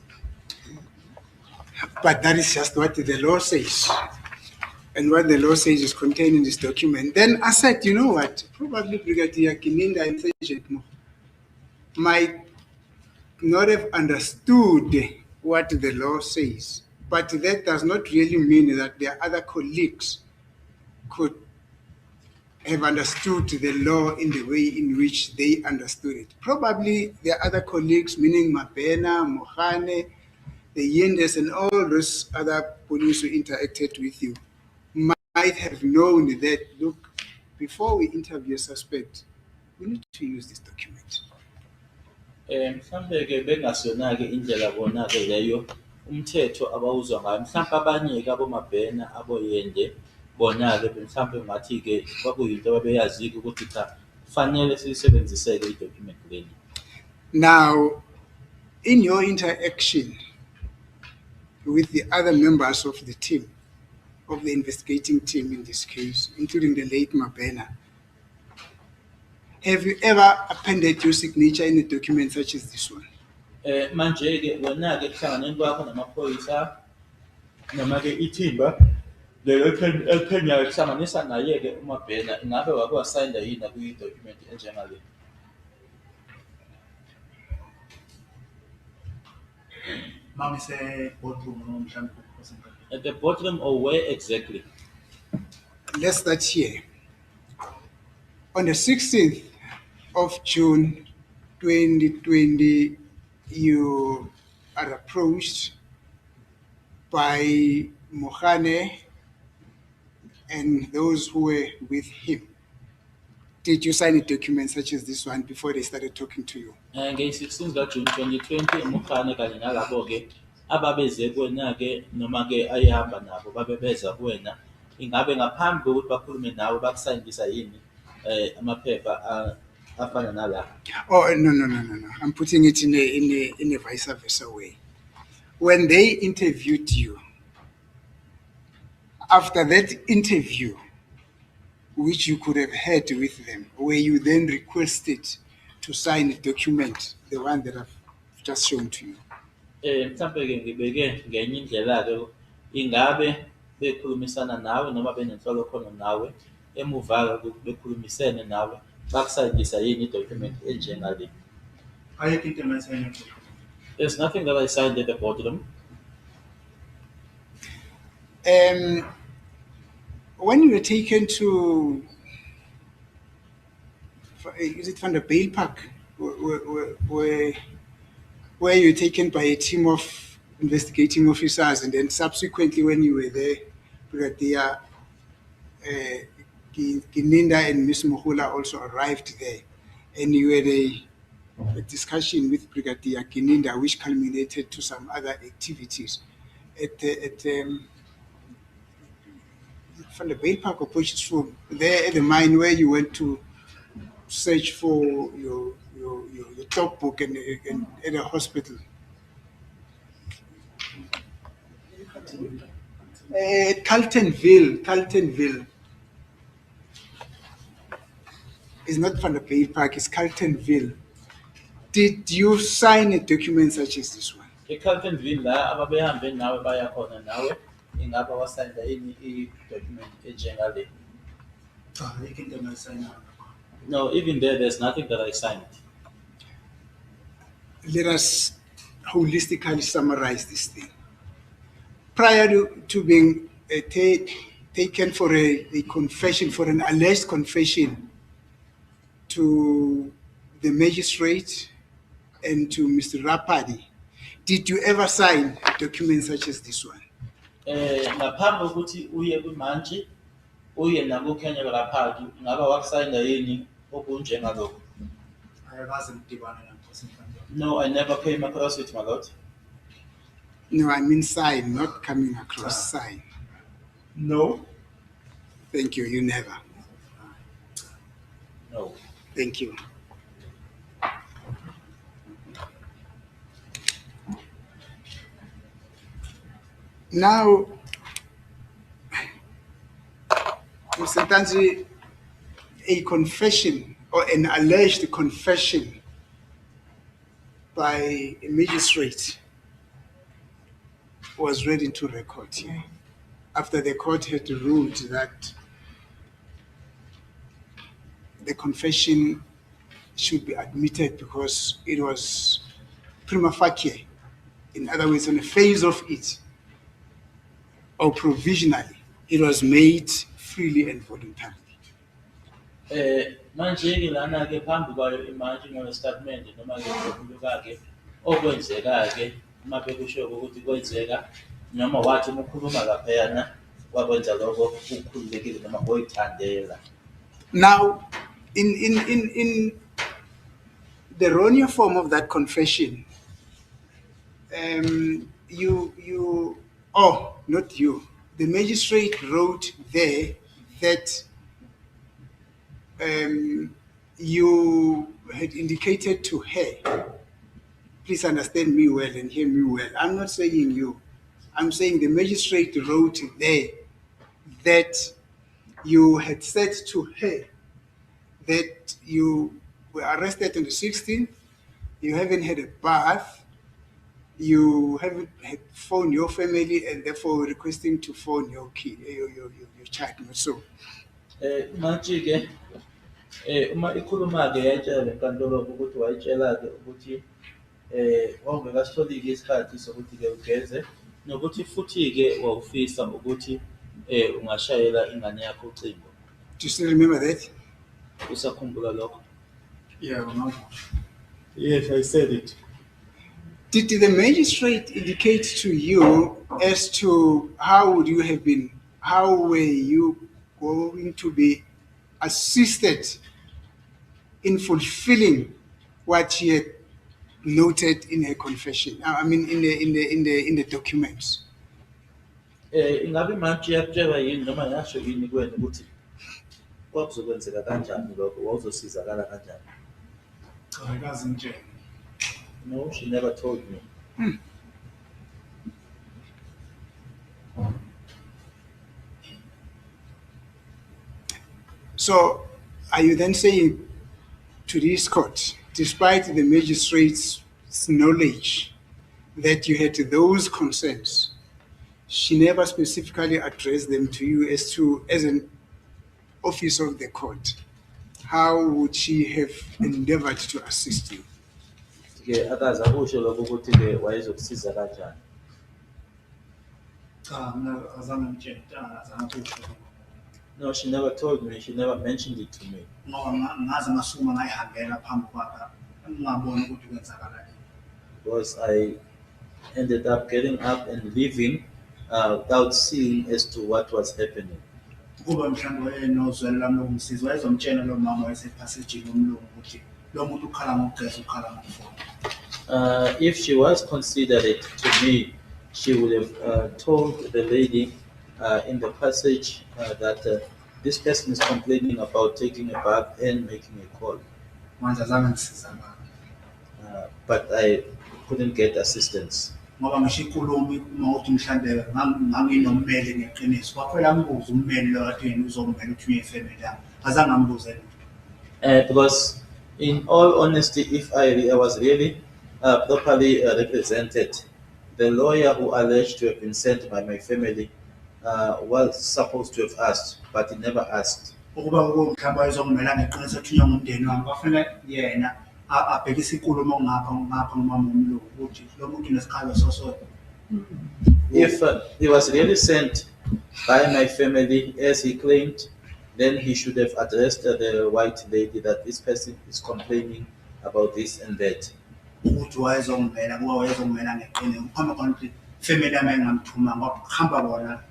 But that is just what the law says. And what the law says is contained in this document. Then I said, you know what? Probably Brigadier Gininda and Sergeant Mo might not have understood what the law says. But that does not really mean that their other colleagues could have understood the law in the way in which they understood it. Probably their other colleagues, meaning Mabena, Mohane, the Yendes, and all those other police who interacted with you, might have known that, look, before we interview a suspect, we need to use this document. Mhlambe-ke bengasiyona-ke indlela bona-ke leyo umthetho abawuzwa ngayo. Mhlambe abanye-ke aboMabhena, aboYende, bona-ke mhlambe ngathi-ke kwakuyinto ababeyazile ukuthi cha kufanele siyisebenzise-ke i-document leli. Now, in your interaction with the other members of the team, of the investigating team in this case, including the late Mabena, have you ever appended your signature in a document such as this one? Manje-ke wena-ke kuhlanganeni kwakho namaphoyisa noma-ke ithimba eliphenyayo kuhlanganisa naye-ke uMabhena, ingabe wake wasayina yini kwi-document enjengale? At the boardroom or where exactly? Let's start here. On the 16th of June 2020, you are approached by Mohane and those who were with him. Did you sign a document such as this one before they started talking to you? Nge-16 kaJuni 2020 uMkhane kanye nalabo-ke ababeze kuwena-ke noma-ke ayehamba nabo babebeza kuwena, ingabe ngaphambi kokuthi bakhulume nawe bakusayinisa yini amaphepha afana nala? Oh, no. I'm putting it in a vice versa way. When they interviewed you, after that interview, which you could have had with them, where you then requested to sign a document, the one that I've just shown to you. Mhlampe-ke ngibeke ngenye indlela-ke, ingabe bekhulumisana nawe noma benenhlolo khona nawe emuva-ke bekhulumisene nawe bakusayinisa yini i-document enjengale? Ayikho into engasayina. There's nothing that I signed at the boardroom. When you were taken to, is it Van der Bijl Park, where you were taken by a team of investigating officers, and then subsequently when you were there, Brigadier Gininda and Ms. Mohula also arrived there, and you had a discussion with Brigadier Gininda, which culminated to some other activities at Van der Bijl Park or Potchefstroom, there at the mine where you went to search for your top book and at a hospital. At Carltonville. It's not Van der Bijl Park, it's Carltonville. Did you sign a document such as this one? E-Carltonville la ababehambe nawe baya khona nawe, ingabe wasayina yini i-document enjengale? Cha, ayikho into engasayina. No, even there's nothing that I signed. Let us holistically summarize this thing. Prior to being taken for a confession, for an alleged confession to the magistrate and to Mr. Rapadi, did you ever sign a document such as this one? Ngaphambi kokuthi uye kumantshi uye nakuKenya Rapadi, ngabe wakusayina yini okunjengalokho? Ayikaze ngidibane naMkhosi Mhlongo. No, I never came across it, my lord. No, I mean sign, not coming across sign. No. Thank you, you never. No. Thank you. Now, Mr. Tanzi, a confession or an alleged confession by a magistrate was read into record here after the court had ruled that the confession should be admitted because it was prima facie, in other words, on the face of it, or provisionally, it was made freely and voluntarily. Manje-ke lana-ke phambi kwayo imantshi ngone-statement noma-ke ngokulukake okwenzeka-ke uma bekusho ukuthi kwenzeka noma wathi uma ukhuluma laphayana wakwenza lokho ukhululekile noma ngoyithandela. Now, in the erroneous form of that confession, not you, the magistrate wrote there that you had indicated to her, please understand me well and hear me well. I'm not saying you. I'm saying the magistrate wrote there that you had said to her that you were arrested on the 16th, you haven't had a bath, you haven't had phoned your family, and therefore requesting to phone your kid, your child. So, Manje-ke uma ikhuluma-ke yayitshela le nkantolo ukuthi wayitshela-ke ukuthi wawungekasitholi-ke isikhathi sokuthi-ke ugeze nokuthi futhi-ke wawufisa ukuthi ungashayela ingane yakho ucingo. do you still remember that? Usakhumbula lokho? Yeah, no. Yes, I said it. Did the magistrate indicate to you as to how were you going to be assisted in fulfilling what she had noted in her confession. I mean, in the documents. Ingabe manje iyakutshela yini noma yasho yini kuwena ukuthi kwakuzokwenzeka kanjani lokho, wawuzosizakala kanjani? Cha, akazingitshela. No, she never told me. So, are you then saying to this court, despite the magistrate's knowledge that you had those concerns, she never specifically addressed them to you as an officer of the court? How would she have endeavored to assist you? Ke akaze akusho lokho ukuthi ke wayezokusiza kanjani. Cha, mina azange ngitshele, azange akusho. No, she never told me. She never mentioned it to me. Ngoba ngaze ngasukuma ngayihambela phambi kwakhe, ngingaboni ukuthi kwenzakalani. Because I ended up getting up and leaving without seeing as to what was happening. Kuba mhlawumbe wayenozwelo lami lokumsiza, wayezomtshela lo mama wayesephasejini omlungu ukuthi lo muntu ukhala ngokugeza, ukhala ngokufona. If she was considerate to me, she would have told the lady in the passage that this person is complaining about taking a bath and making a call. Manje azange ngisizakala. But I couldn't get assistance. Ngoba ngisho inkulumo uma uthi mhlawumbe nganginommeli ngeqiniso, kwaphela ambuza ummeli lo athi yena uzommeli ukuthi uye efamily yami, azange ambuze lutho. Because in all honesty, if I was really properly represented, the lawyer who alleged to have been sent by my family was supposed to have asked, but he never asked. Ukuba mhlawumbe wayezommela ngeqiniso ethi uye ngumndeni wami, kwafanele yena abhekise inkulumo ngapha ngomama womlungu ukuthi lo muntu unesikhalo sosodwa. If he was really sent by my family, as he claimed, then he should have addressed the white lady that this person is complaining about this and that. Ukuthi wayezommela kuba wayezommela ngeqiniso, ngaphambi kwalo ukuthi family yami engamthuma ngoba kuhamba bona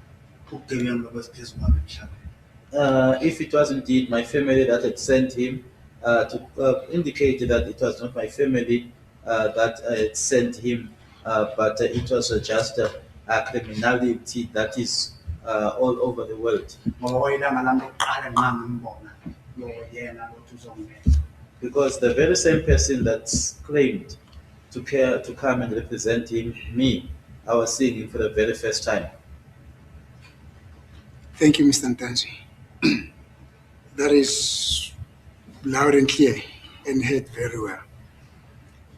ubugebengu lokwesiphezulu kwami emhlabeni. If it was indeed my family that had sent him, to indicate that it was not my family that had sent him, but it was just a criminality that is all over the world. Ngoba wayelanga lami lokuqala ngimbona lo yena lothi uzommela. Because the very same person that's claimed to come and represent him, me, I was seeing him for the very first time. Thank you, Mr. Ntanzi. That is loud and clear and heard very well.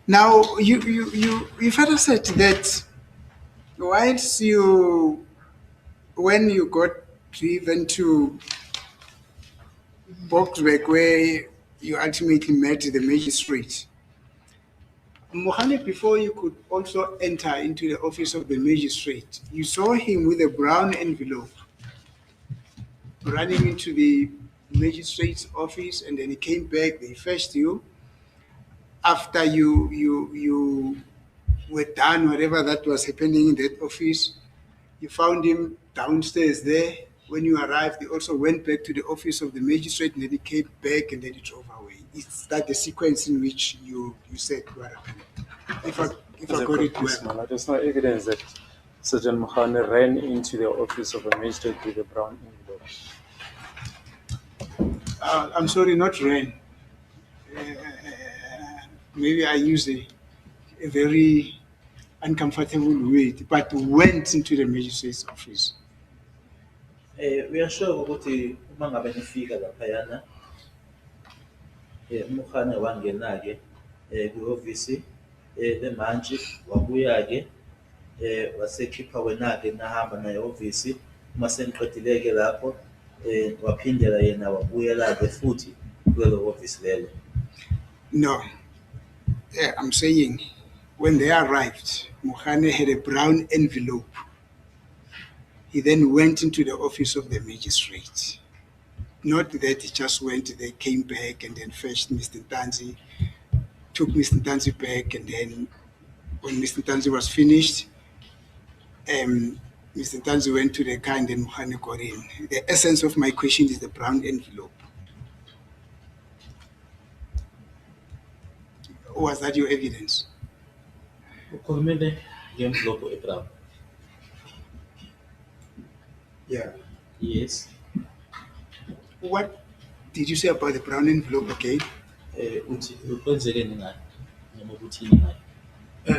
Now, you further said that when you got driven to Boksburg, where you ultimately met the magistrate, Mohane, before you could also enter into the office of the magistrate, you saw him with a brown envelope running into the magistrate's office, and then he came back. They fetched you. After you were done whatever that was happening in that office, you found him downstairs there. When you arrived, they also went back to the office of the magistrate, and then he came back, and then he drove away. Is that the sequence in which you said what happened? If I got it well. There's no evidence that Sergeant Mohane ran into the office of a magistrate with a brown envelope. I'm sorry, not ran. Maybe I used a very uncomfortable word, but went into the magistrate's office. We are sure ukuthi uma ngabe nifika laphayana uMkhane wangena-ke kwi-ofisi lemantshi, wabuya-ke wasekhipha wena-ke nahamba naye e-ofisi. Uma seniqedile-ke lapho waphindela yena wabuyela-ke futhi kulelo office lelo. No, I'm saying when they arrived, Mohane had a brown envelope. He then went into the office of the magistrate. Not that he just went, they came back and then fetched Mr. Ntanzi, took Mr. Ntanzi back, and then when Mr. Ntanzi was finished, Mr. Tanzi went to the car and then Mohane got in. The essence of my question is the brown envelope. Was that your evidence? Ukhulumile ngemvlopo ebrown. Yeah. Yes. What did you say about the brown envelope again? Uthi kwenzekeni ngayo noma ukuthini ngayo.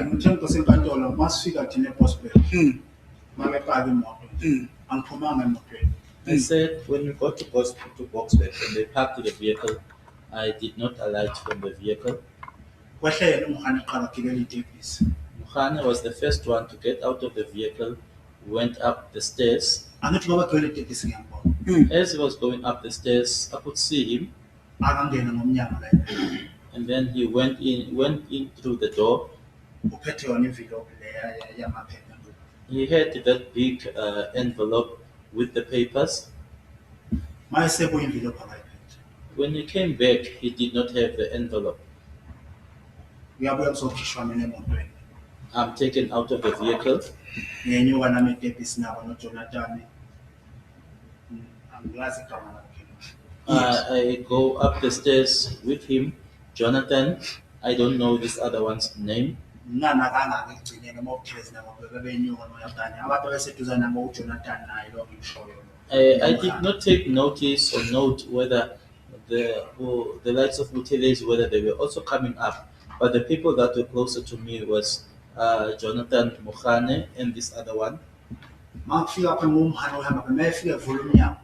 Ngithemba senkantolo masifika thina eBosbel mabepaka imoto angiphumanga emotweni. I said when we got to Boxback and they parked the vehicle, I did not alight from the vehicle. Kwehle yena uMhani qala ukugibela itekisi. Mukhane was the first one to get out of the vehicle, went up the stairs. Angithi ngoba gcwele itekisi ngiyabona. As he was going up the stairs, I could see him, Akangena ngomnyango la. and then he went in through the door. Uphethe yona envelope le yamaphepha. He had that big envelope with the papers. Mayesebu envelope akayiphethe. When he came back, he did not have the envelope. Uyabuya kuzokhishwa mina emotweni. I'm taken out of the vehicle. Ngenyuka nami etekisi nabo noJonathan. Angilazi igama lakhe. I go up the stairs with him, Jonathan. I don't know this other one's name. Mnana kangaka ekugcineni uma uphezi nabo bebenyuka noJonathan. Abantu abaseduze nabo uJonathan naye lo ngishoyo. I did not take notice or note whether the lights of Butelezi, whether they were also coming up. But the people that were closer to me was Jonathan Mukhane and this other one. Makufika phe ngumhani ohamba phe mayefika evula umnyango.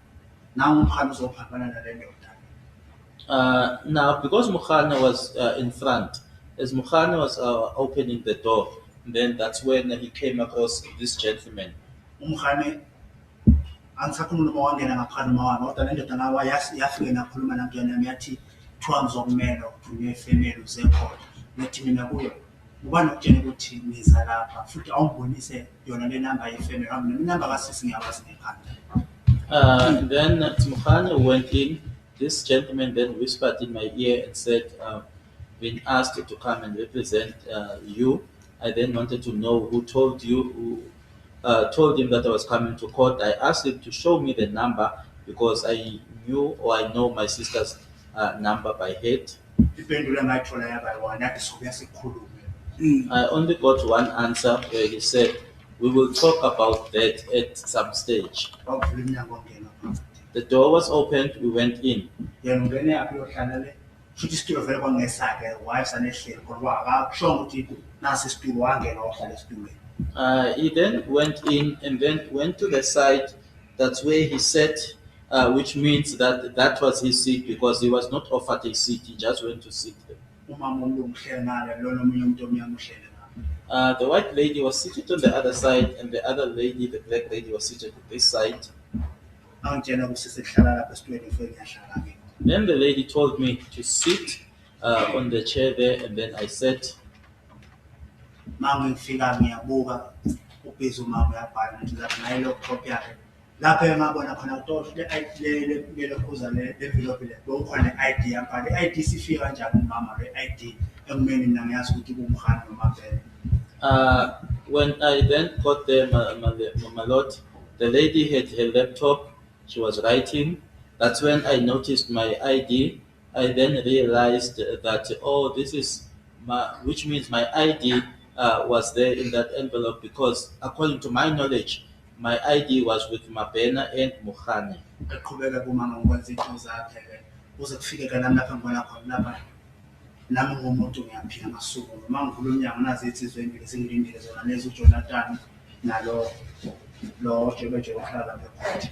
Nangu umhani uzophambana nale ndoda. Now, because Mukhane was in front, as Mukhane was opening the door, then that's when he came across this gentleman. Umhani angisakhuluma uma wangena ngaphakathi mawana kodwa le ndoda nawa yafike nakhuluma namntwana yami yathi kuthiwa ngizokumela ukuthunywa efemeli usekhona. Ngathi mina kuyo ubani ukutshela ukuthi ngiza lapha futhi awungibonise yona le number yefemeli nami inamba kasisi ngiyakwazi ngekhanda. Then Mukhane went in. This gentleman then whispered in my ear and said, been asked to come and represent you. I then wanted to know who told you, who told him that I was coming to court. I asked him to show me the number because I knew or I know my sister's number by head. Ipendule ngayithola yabayi-one yathi sobuya sikhulume. I only got one answer where he said, we will talk about that at some stage. Bavula umnyango wangena phakathi. The door was opened, we went in. Yena ungene yaphi uyohlala le? Futhi isitulo vele kwangesakhe wife sanehleli kodwa akakushongo ukuthi nasi isitulo wangena wahlala esitulweni. He then went in and then went to the side. That's where he sat, which means that was his seat because he was not offered a seat. He just went to sit there. Umama omlungu uhleli ngale lona omunye umuntu omnyama uhleli ngale. The white lady was seated on the other side, and the other lady, the black lady, was seated on this side. Angitshela ukuthi sesihlala lapha esitulweni ufike ngiyahlala ke. Then the lady told me to sit on the chair there, and then I sat. Mangifika ngiyabuka ubhizi umama uyabhala nje lapha naye laptop yakhe. Lapha engabona khona ukuthi le lokhuza le envelope le bokhona ID yabhala. ID sifika kanjani umama le ID ekumeni mina ngiyazi ukuthi kumkhani noma phela. When I then got there, my lord, the lady had her laptop. She was writing. That's when I noticed my ID. I then realized that, oh, this is which means my ID was there in that envelope because according to my knowledge, my ID was with Mabena and Mukhane. Eqhubeka kumama ngokwenza into zakhe ke. Uze kufike ke nami lapha ngibona khona lapha. Nami ngumuntu ngiyaphila ngasuku noma ngivula umnyango nazi insizwe endile sengilindile zona lezo uJonathan nalo lo jebeje wahlala lapha phakathi.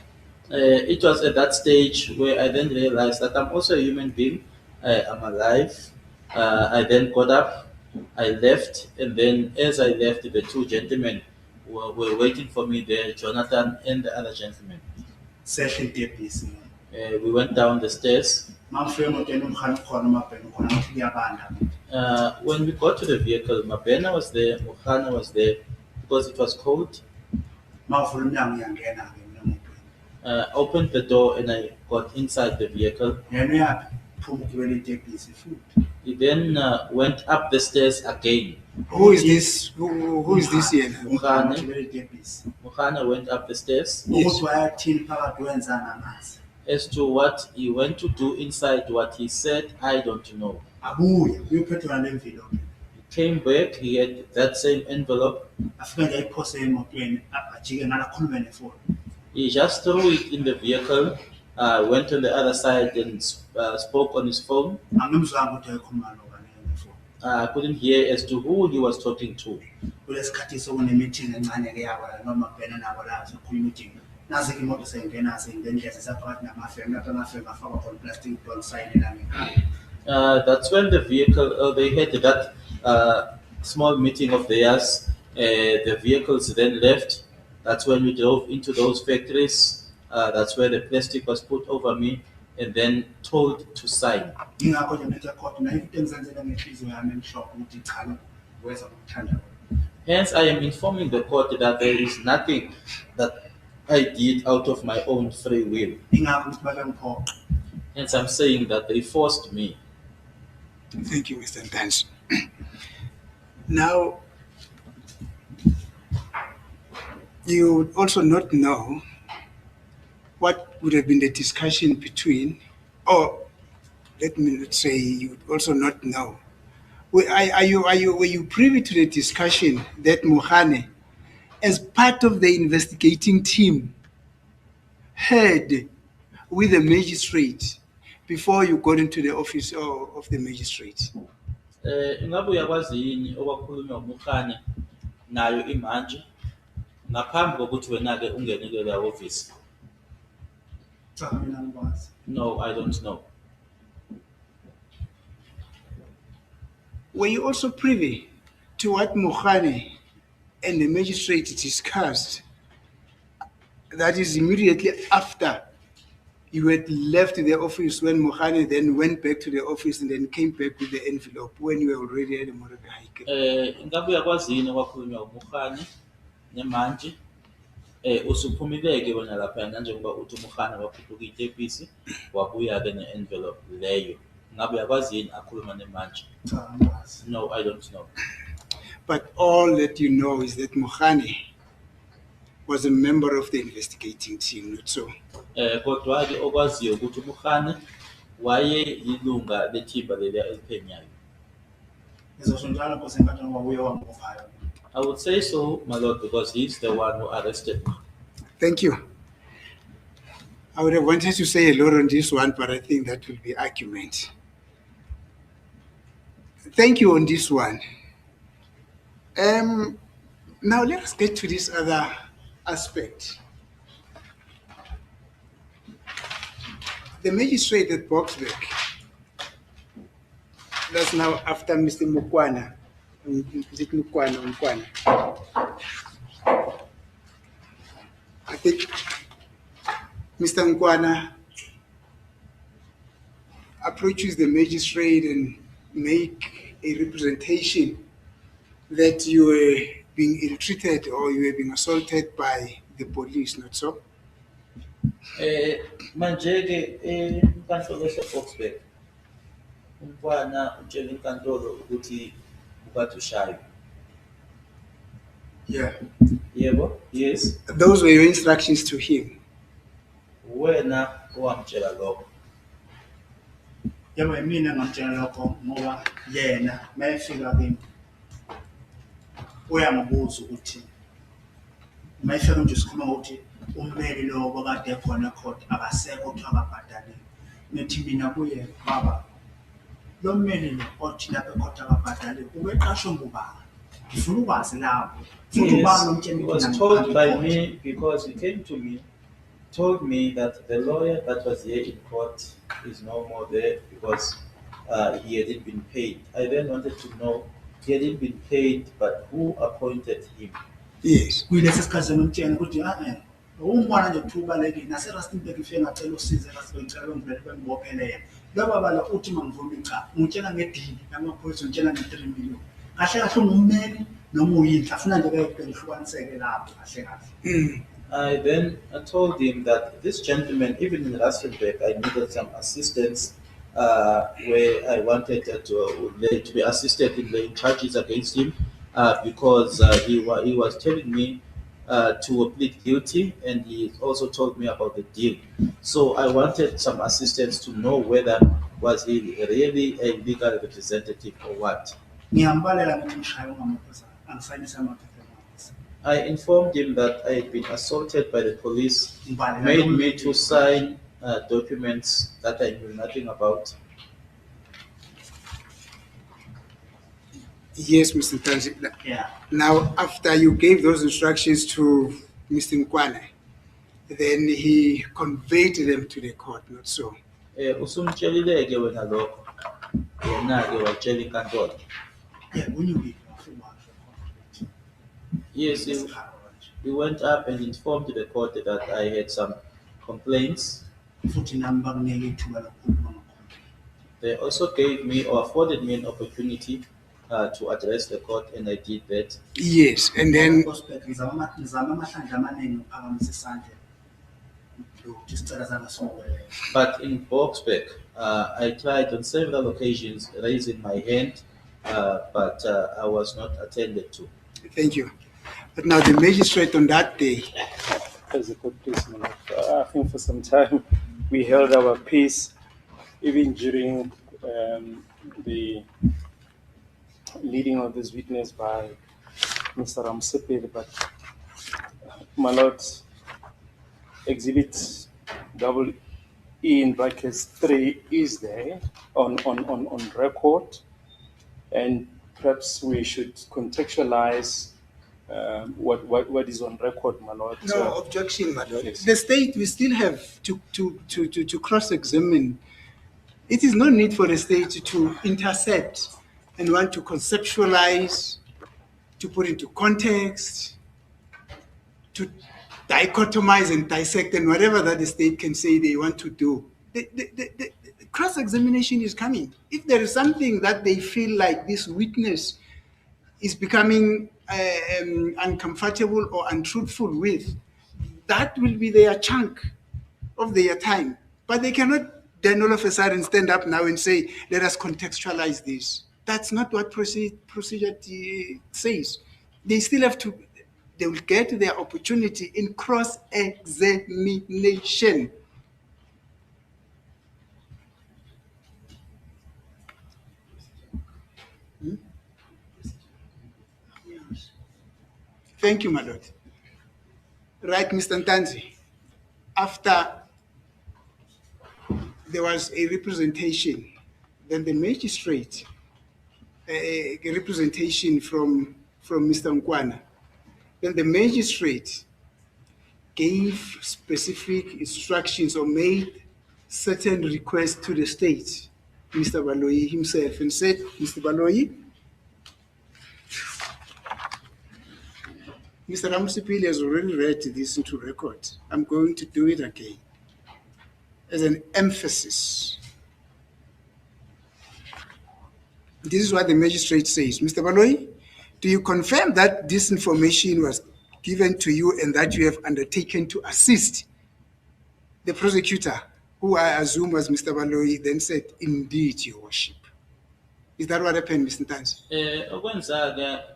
It was at that stage where I then realized that I'm also a human being. I'm alive. I then got up, I left, and then as I left, the two gentlemen were waiting for me there, Jonathan and the other gentleman. Sehla itekisi. We went down the stairs. Mangifike emotweni umkhani khona umabheno khona ukuthi kuyabanda. When we got to the vehicle, Mabena was there, Mukhane was there, because it was cold. Mangivula umnyango ngiyangena ke mina emotweni. Opened the door and I got inside the vehicle. Yena uyaphi? Phuma ukugibela itekisi futhi. He then went up the stairs again. Who is this? Who is this here? Umkhane vele debhisi. Mukhana went up the stairs. Yes. Ukuthi wayathini phakathi wenzani angazi. As to what he went to do inside what he said, I don't know. Abuye uyophethe nale envelope. He came back, he had that same envelope. Afike nje ayiphose emotweni ajike ngala khulume nefoni. He just threw it in the vehicle, went on the other side and spoke on his phone. Angimzwanga ukuthi ayikhuluma nobani nefoni. I couldn't hear as to who he was talking to. Kulesikhathi sokune-meeting encane ke yabo la noma kubhena nabo la sokhuluma meeting. Nazi ke imoto seyingena seyingena saphakathi namafemu lapha amafemu afakwa khona plastic ball sign la ngekhaya. That's when the vehicle, they had that small meeting of theirs. The vehicles then left. That's when we drove into those factories. That's where the plastic was put over me and then told to sign. Yingakho nje ngithi khona na into engizenzela ngenhliziyo yami emshock ukuthi cha weza ukuthanda. Hence, I am informing the court that there is nothing that I did out of my own free will. Yingakho ukuthi babengiphoqa. Hence, I'm saying that they forced me. Thank you, Mr. Ntanzi. Now, you would also not know what would have been the discussion between, or let me not say you would also not know. Were you privy to the discussion that Mukhane, as part of the investigating team, had with the magistrate before you got into the office of the magistrate? Ingabe uyakwazi yini okwakhulunywa uMukhane nayo imanje ngaphambi kokuthi wena-ke ungene kule office? Cha mina ngikwazi. No, I don't know. Were you also privy to what Mukhane and the magistrate discussed? That is immediately after you had left the office, when Mukhane then went back to the office and then came back with the envelope when you were already at the Morabe High. Ingabe uyakwazi yini okwakhulunywa uMukhane nemanje usuphumileke wena lapha njengoba uthi uMukhane wakhuphuka itepisi wabuya-ke ne-envelope leyo. Ingabe uyakwazi yini akhuluma nemanje? Cha ngikwazi. No, I don't know. But all that you know is that Mukhane was a member of the investigating team, not so? Kodwa-ke okwaziyo ukuthi uMukhane wayeyilunga lethimba leliya eliphenyayo. Ngizosho njalo Nkosi enkathi ngoba uye wangibophayo. I would say so, my lord, because he's the one who arrested me. Thank you. I would have wanted to say a lot on this one, but I think that will be argument. Thank you on this one. Now let us get to this other aspect. The magistrate at Boksburg, that's now after Mr. Mukwana. Is it Mukwana or Mukwana? I think Mr. Mukwana approaches the magistrate and make a representation that you were being ill-treated or you were being assaulted by the police, not so? Manje-ke enkantolo yaseBoksburg umfana utshela inkantolo ukuthi ukade ushaywa. Yeah. Yebo? Yes. Those were your instructions to him. Wena owamtshela lokho. Yebo mina ngamtshela lokho ngoba yena mayefika kimi uyangibuza ukuthi mayefika nje sikhuluma ukuthi ummeli lo obakade ekhona ecourt akasekho kuthiwa akabhadale. Nithi mina kuye baba lo mmeli lo othi lapha ecourt akabhadale ubeqashwe ngubani? Ngifuna ukwazi lapho. Yes, he was told by me because he came to me, told me that the lawyer that was here in court is no more there because he hadn't been paid. I then wanted to know, he hadn't been paid, but who appointed him? Yes. Kuyilesi sikhathi ngimtshela ukuthi umbona nje kubalekile naseRustenburg ifike ngacela usize ngicela ngivele bengibophelele yena. Lo baba la uthi mangivumi cha ngitshela ngedili amaphoyisa ngitshela nge3 million. Kahle kahle ungummeli noma uyinhle afuna nje bengihlukaniseke lapho kahle kahle. I then told him that this gentleman, even in Rustenburg, I needed some assistance where I wanted to be assisted in laying charges against him because he was telling me to plead guilty, and he also told me about the deal. So I wanted some assistance to know whether was he really a legal representative or what. Ngiyambalela ukuthi ngishaywe ngamaphoyisa angisayinise amaphepha amaphoyisa. I informed him that I had been assaulted by the police, Ngibhalela made lo me muntu. to sign documents that I knew nothing about. Yes, Mr. Tanzi. Yeah. Now, after you gave those instructions to Mr. Nkwane, then he conveyed them to the court, not so. Usumtshelile-ke wena lokho, yena-ke watshela inkantolo. Yeah, unyukile wafika washo. Yes, he went up and informed the court that I had some complaints. Futhi nami bakunike ithuba lokukhuluma ngakhona. They also gave me or afforded me an opportunity to address the court, and I did that. Yes, and then Prospect ngizama amahlandla amaningi ukuphakamisa isandla. Ukuthi isicelo sami simukeleke. But in Boksburg, I tried on several occasions raising my hand, but I was not attended to. thank you. But now the magistrate on that day, As a court, please, my lord. I think for some time we held our peace, even during the leading of this witness by Mr. Ramsepeli, but my lord, exhibit double E in brackets 3 is there on record, and perhaps we should contextualize what is on record, my lord. no objection, my lord. Yes. The state, we still have to cross-examine. It is no need for the state to intercept and want to conceptualize, to put into context, to dichotomize and dissect, and whatever that the state can say they want to do. The cross-examination is coming. If there is something that they feel like this witness is becoming uncomfortable or untruthful with, that will be their chunk of their time. But they cannot then all of a sudden stand up now and say, let us contextualize this. That's not what procedure says. They still have to, they will get their opportunity in cross-examination. Thank you, my lord. Right, Mr. Ntanzi. After there was a representation, then the magistrate, a representation from Mr. Nkwana, then the magistrate gave specific instructions or made certain requests to the state, Mr. Baloyi himself, and said, Mr. Baloyi, Mr. Ramsepeli has already read this into record. I'm going to do it again as an emphasis. This is what the magistrate says. Mr. Baloyi, do you confirm that this information was given to you and that you have undertaken to assist the prosecutor, who I assume was Mr. Baloyi, then said, indeed, your worship. Is that what happened, Mr. Ntanzi?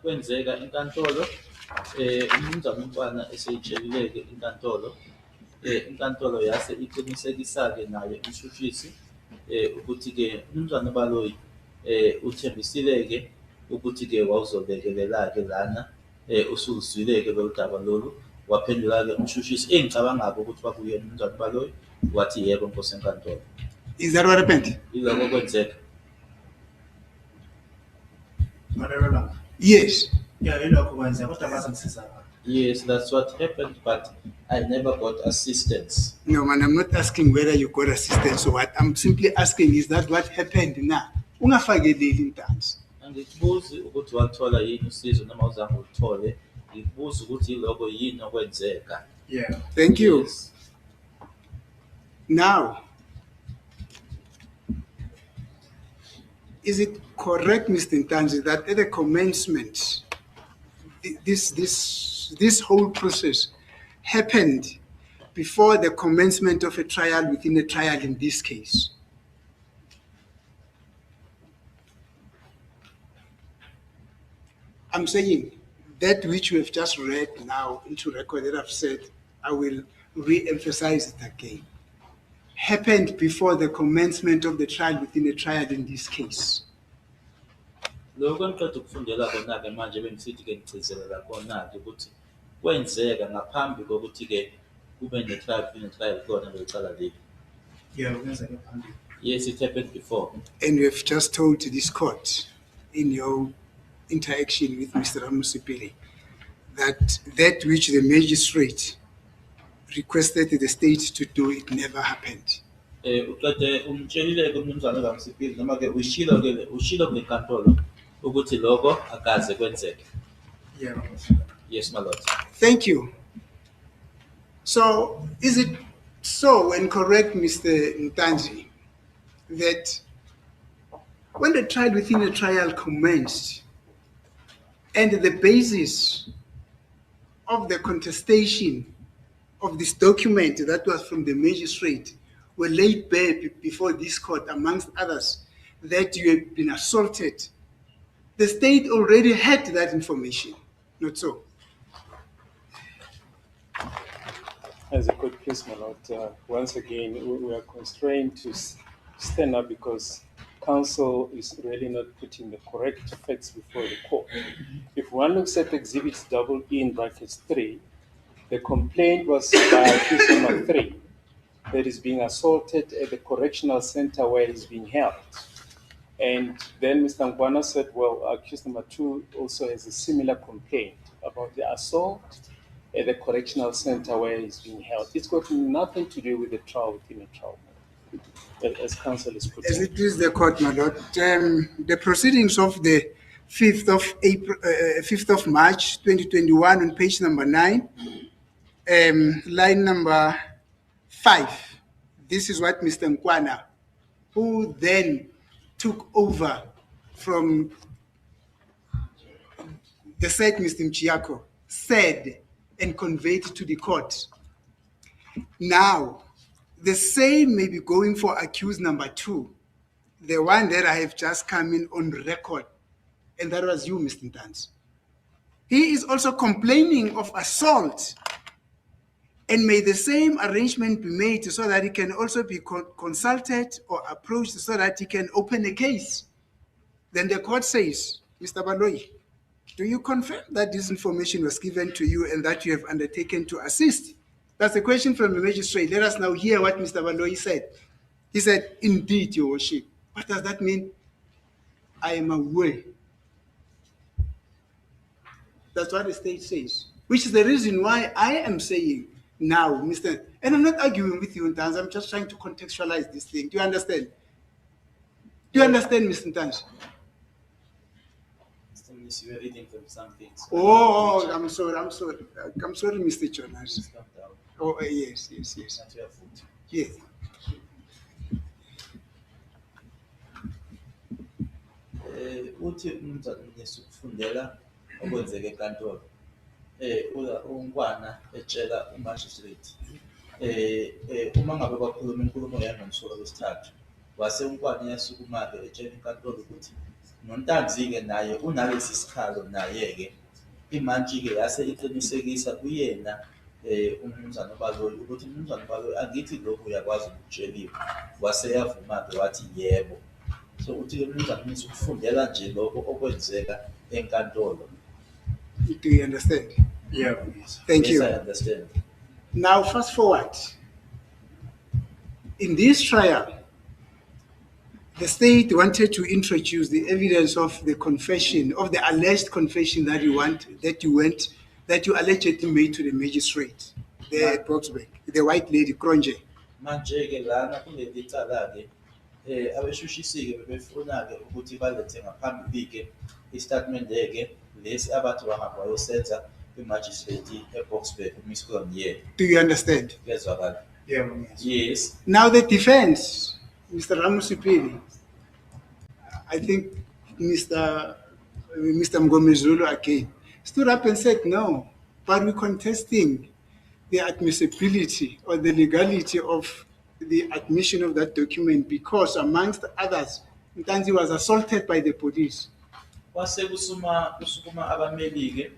Kwenzeka inkantolo, umnumzane Nkwana eseyitshelile-ke inkantolo yase iqinisekisa-ke nayo umshushisi ukuthi-ke umnumzane Baloyi uthembisile-ke ukuthi-ke wawuzolekelela-ke lana usuluzwile-ke lolu daba lolu, waphendula-ke umshushisi engicabangako ukuthi kwakuyena umnumzane Baloyi, wathi yebo nkosi enkantolo. Is that what happened? Ilokho kwenzeka. Malelolanga. Yes. Yeah, ilokho kwenzeka kodwa bazangisiza. Yes, that's what happened, but I never got assistance. No, man, I'm not asking whether you got assistance or what. I'm simply asking, is that what happened now? Ungafakeleli Ntanzi. Angikubuzi ukuthi wathola yini usizo noma uzange uthole, ngikubuza ukuthi ilokho yini okwenzeka. Yeah. Thank you. Yes. Now, is it correct, Mr. Ntanzi, that at the commencement, this whole process happened before the commencement of a trial within a trial in this case? I'm saying that which we have just read now into record that I've said, I will re-emphasize it again, happened before the commencement of the trial within a trial in this case. Lokho engiqeda ukufundela kona-ke manje bengisithi-ke ngigcizelela kona-ke ukuthi kwenzeka ngaphambi kokuthi-ke kube ne-trial khona leli cala leli. Yeah, kwenzeke phambili. Yes, it happened before. And you have just told this court in your interaction with Mr. Ramusipili that which the magistrate requested the state to do, it never happened. Uqede umtshelile-ke umnumzane kaMsipili noma-ke ushilo kule nkantolo ukuthi lokho akaze kwenzeke. Yeah. Yes, my lord. Thank you. So, is it so and correct, Mr. Ntanji, that when the trial within a trial commenced and the basis of the contestation of this document that was from the magistrate were laid bare before this court, amongst others, that you had been assaulted, the state already had that information, not so? As a court, please, my lord, once again, we are constrained to stand up because counsel is really not putting the correct facts before the court. If one looks at Exhibit E in brackets 3, the complaint was by accused number 3 that is being assaulted at the correctional center where he's being held. And then Mr. Ngwana said, well, accused number 2 also has a similar complaint about the assault at the correctional center where he's being held. It's got nothing to do with the trial within a trial, as counsel is putting As it. it is the court, my lord, the proceedings of the 5th of March 2021 on page number 9, line number 5. This is what Mr. Nkwana, who then took over from the said Mr. Mchiako, said and conveyed to the court. Now, the same may be going for accused number 2, the one that I have just come in on record, and that was you, Mr. Ntanzi. He is also complaining of assault, and may the same arrangement be made so that he can also be consulted or approached so that he can open a case. Then the court says, Mr. Baloyi, do you confirm that this information was given to you and that you have undertaken to assist? That's a question from the magistrate. Let us now hear what Mr. Baloyi said. He said, indeed, Your Worship. What does that mean? I am aware. That's what the state says, which is the reason why I am saying now, Mr. And I'm not arguing with you, Ntanzi. I'm just trying to contextualize this thing. Do you understand? Do you understand, Mr. Ntanzi? Mr. Minister, you are reading from some things. Oh, I'm sorry, Mr. Jonas. Just calm down. Oh, yes. Not your fault. Yes. Uthi umnumzane Mnisi ukufundela okwenzeke enkantolo. Unkwana etshela umagistrate. Uma ngabe bakhuluma inkulumo yanomsuka wesithathu, wase unkwana yasukuma-ke etshela inkantolo ukuthi noNtanzi-ke naye unalesi sikhalo naye-ke imantshi-ke yase iqinisekisa kuyena umnumzane Baloyi ukuthi umnumzane Baloyi angithi lokhu uyakwazi ukutsheliwe, wase yavuma-ke wathi yebo. So uthi-ke umnumzane Mnisi ukufundela nje lokho okwenzeka enkantolo. Do you understand? Yeah. Thank Yes, you. I understand. Now, fast forward. In this trial, the state wanted to introduce the evidence of the confession, of the alleged confession that you allegedly made to the magistrate, the Boxback, the white lady, Kronje. Manje-ke lana kuleli cala-ke abeshushisi-ke bebefuna-ke ukuthi balethe ngaphambili-ke istatimende-ke lesi abathi bahamba bayosenza kwimagistrate eBoksburg uMiss Cronje. Do you understand? Kuyezwakala? Yeah. Yes. Now the defense, Mr. Ramusipili, I think Mr. Mgomezulu again, stood up and said, no, but we're contesting the admissibility or the legality of the admission of that document because, amongst others, Ntanzi was assaulted by the police. kwase kusukuma abameli-ke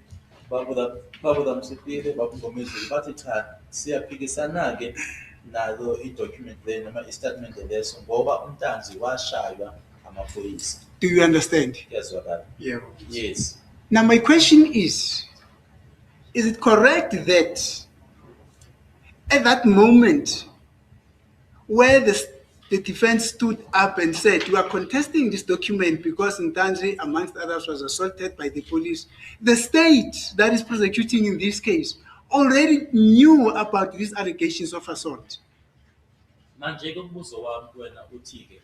babuza Msipile babungomezulu bathi cha siyaphikisana-ke nalo i-document le noma i-statement leso ngoba uNtanzi washaywa amaphoyisa. Do you understand? Kuyazwakala? Yeah. Yes. Now, my question is it correct that at that moment where the defense stood up and said, "You are contesting this document because Ntanzi, amongst others, was assaulted by the police," the state that is prosecuting in this case already knew about these allegations of assault? Manje-ke umbuzo wami kuwena uthi-ke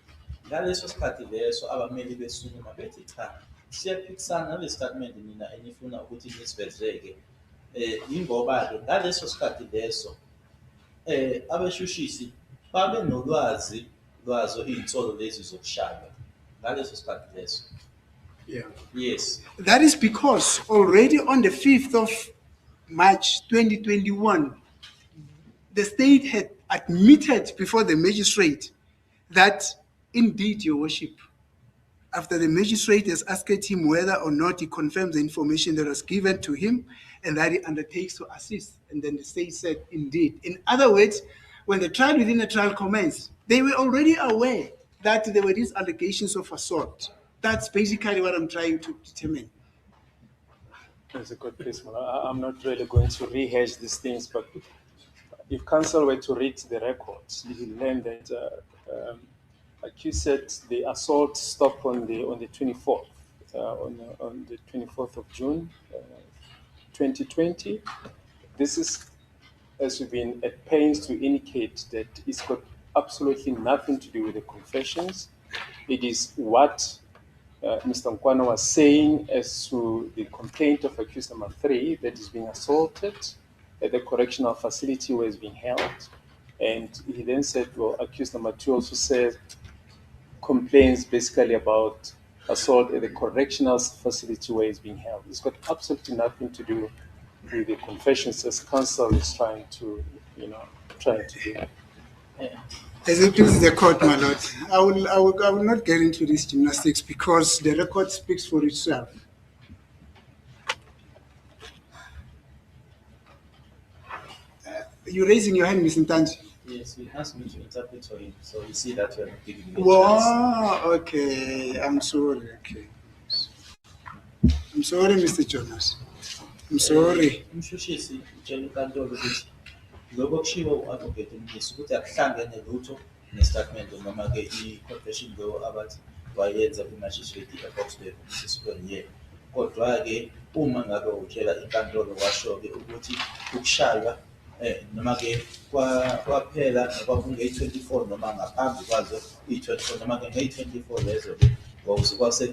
ngaleso sikhathi leso abameli besukuma bethi cha siyaphikisana nale statement nina enifuna ukuthi nisivezeke yingoba-ke ngaleso sikhathi leso abashushisi babe nolwazi lwazo iy'nsolo lezi zokushaywa ngaleso sikhathi leso. Yeah. Yes. That is because already on the 5th of March 2021, the state had admitted before the magistrate that indeed, Your Worship, after the magistrate has asked him whether or not he confirms the information that was given to him and that he undertakes to assist. And then the state said, indeed. In other words, when the trial within the trial commenced, they were already aware that there were these allegations of assault. That's basically what I'm trying to determine. That's a good place. I'm not really going to rehash these things, but if counsel were to read the records, you will learn that, like you said, the assault stopped on the 24th, on the 24th of June, 2020. This is, as we've been at pains to indicate, that it's got absolutely nothing to do with the confessions. It is what Mr. Nkwana was saying as to the complaint of accused number 3 that is being assaulted at the correctional facility where he's being held. And he then said, well, accused number 2 also said complaints basically about assault at the correctional facility where he's being held. It's got absolutely nothing to do with the confessions as counsel is trying to do. As it pleases the court, my lord, I will not get into this gymnastics because the record speaks for itself. You're raising your hand, Mr. Ntanji. Yes, he asked me to interpret for him, so you see that we are not giving him a chance. Wow, okay. I'm sorry. Okay. I'm sorry, Mr. Jonas. I'm sorry. Umshushisi utshela inkantolo ukuthi lokho kushiwo u-advocate uMngisi ukuthi akuhlangene lutho nestatement noma-ke i-confession lo abathi wayenza kwi-magistrate e-Boksburg sisibonye. Kodwa-ke uma ngabe utshela inkantolo washo-ke ukuthi ukushaywa noma-ke kwaphela kwakungeyi-24 noma ngaphambi kwazo iyi-24 noma-ke ngeyi-24 lezo-ke kwase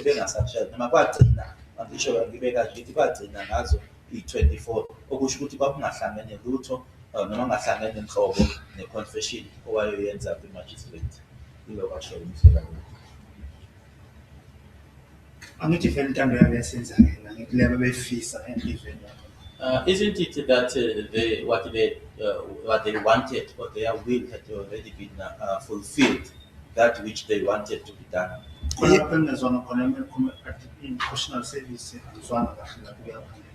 bengasashaywa noma kwagcina angisho ngibeka nje ukuthi kwagcina ngazo i-24 okusho ukuthi kwakungahlangene lutho noma ngahlangene nhlobo ne-confession owayoyenza kwi-magistrate ilo kwasho umhlaba. Angithi vele intando yabo yasenza-ke ngithi lebo befisa empilweni yabo. Isn't it that what they wanted or their will had already been fulfilled, that which they wanted to be done? Khona lapho engezwana khona i-National Service angizwana kahle lapho kuyaphambili.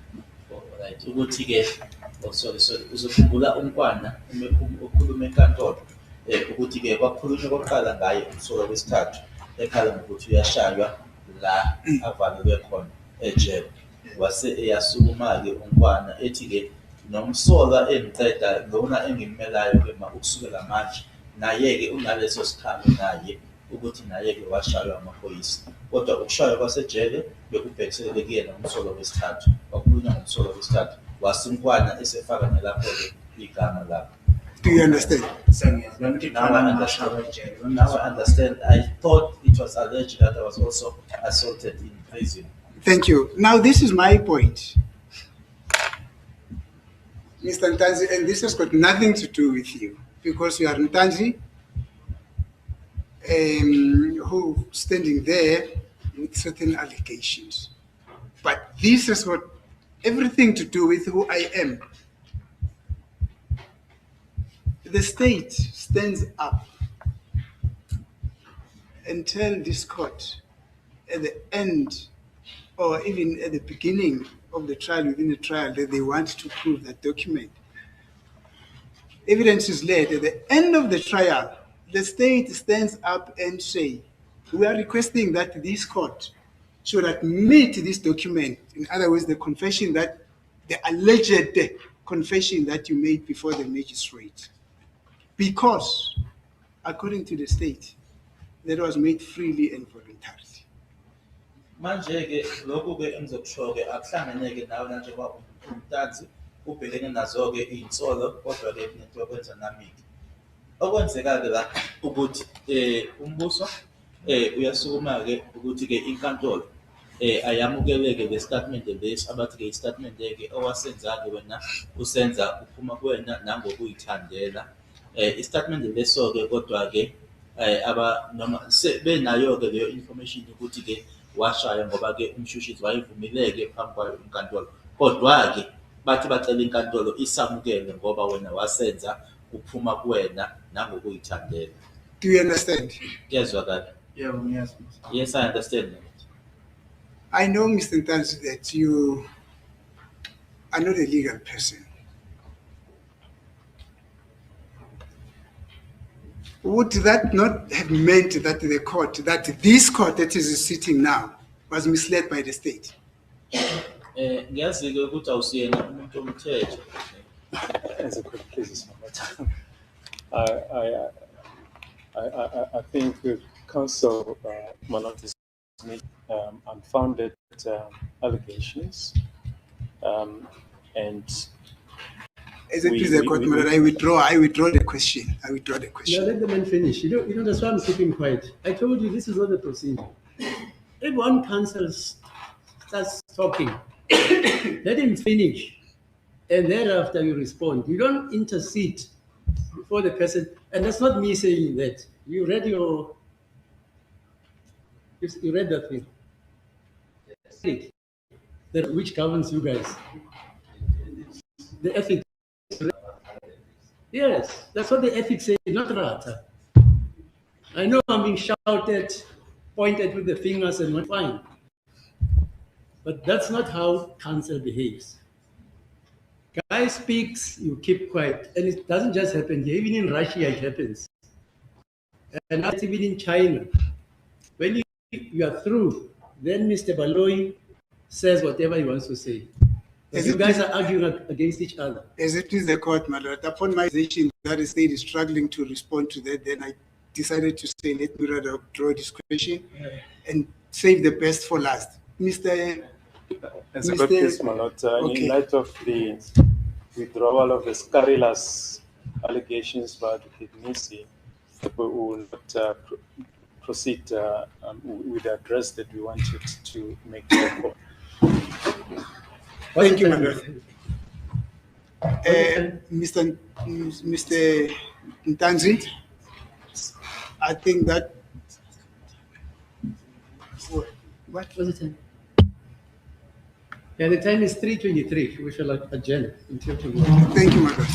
Right, ukuthi-ke sorry uzokhumbula uMkwana okhuluma enkantolo ukuthi-ke kwakhulunywa kokuqala ngaye umsolwa wesithathu ekhala ngokuthi uyashaywa la avalelwe khona ejele. Wase eyasukuma-ke uMkwana ethi-ke nomsolwa engiceda lona engimelayo-ke ukusukela manje naye-ke unaleso sikhalo naye ukuthi naye-ke washaywa amaphoyisa. Kodwa ukushaywa kwasejele bekubhekiselele kuyena umsolwa wesithathu, kwakhulunywa ngomsolwa wesithathu wase uMkwana esefaka nelapho-ke igama lakho. Do you understand? Now I understand. I thought it was alleged that I was also assaulted in prison. Thank you. Now, this is my point, Mr. Ntanzi, and this has got nothing to do with you because you are Ntanzi, who standing there with certain allegations. But this has got everything to do with who I am. The state stands up and tell this court at the end or even at the beginning of the trial, within the trial, that they want to prove that document. Evidence is laid. At the end of the trial, the state stands up and say, we are requesting that this court should admit this document. In other words, the confession that, the alleged confession that you made before the magistrate. Because, according to the state, that was made freely and voluntarily. Manje-ke lokhu-ke engizokusho-ke akuhlangene-ke nawe njengoba umtanzi ubhekene nazo-ke iy'nsolo, kodwa-ke nento yokwenza nami-ke. Okwenzeka-ke la ukuthi umbuso uyasukuma-ke ukuthi-ke inkantolo ayamukeleke le statement lesi abathi-ke istatement-ke owasenza-ke wena usenza uphuma kuwena nangokuyithandela. Istatement leso-ke kodwa-ke noma benayo-ke leyo information ukuthi-ke washaya ngoba-ke umshushizi wayevumileke phambi kwayo inkantolo. Kodwa-ke bathi bacela inkantolo isamukele ngoba wena wasenza uphuma kuwena nangokuyithandela. Do you understand? Kuyezwakala? Yebo, yes. Yes, I understand. I know, Mr. Ntanzi, that you are not a legal person. Would that not have meant that the court, that this court that is sitting now, was misled by the state? Ngiyazike ukuthi awusiyena umuntu womthetho. As a court, please, I think the counsel Malote's made unfounded allegations, and As it is a court matter, I withdraw the question. Now let the man finish. You know, that's why I'm keeping quiet. I told you this is not the procedure. If one counsel starts talking, let him finish, and thereafter you respond. You don't intercede before the person, and that's not me saying that. You read you read that thing. That which governs you guys. The ethics. Yes, that's what the ethics say, not Rata. I know I'm being shouted, pointed with the fingers and not fine. But that's not how counsel behaves. Guy speaks, you keep quiet. And it doesn't just happen here, even in Russia it happens. And that's even in China. When you are through, then Mr. Baloyi says whatever he wants to say. But you guys are arguing against each other. As it is the court, my lord, upon my decision that the state is struggling to respond to that, then I decided to say, let me rather draw discretion and save the best for last. as a court, please, Okay. in light of the withdrawal of the scurrilous allegations by Advocate Nisi, we will not proceed with the address that we wanted to make to the court. Thank you, my lord. Mr. Ntanzi, I think that. What? What's the time? Yeah, the time is 3:23. We shall adjourn until tomorrow. Thank you, my lord.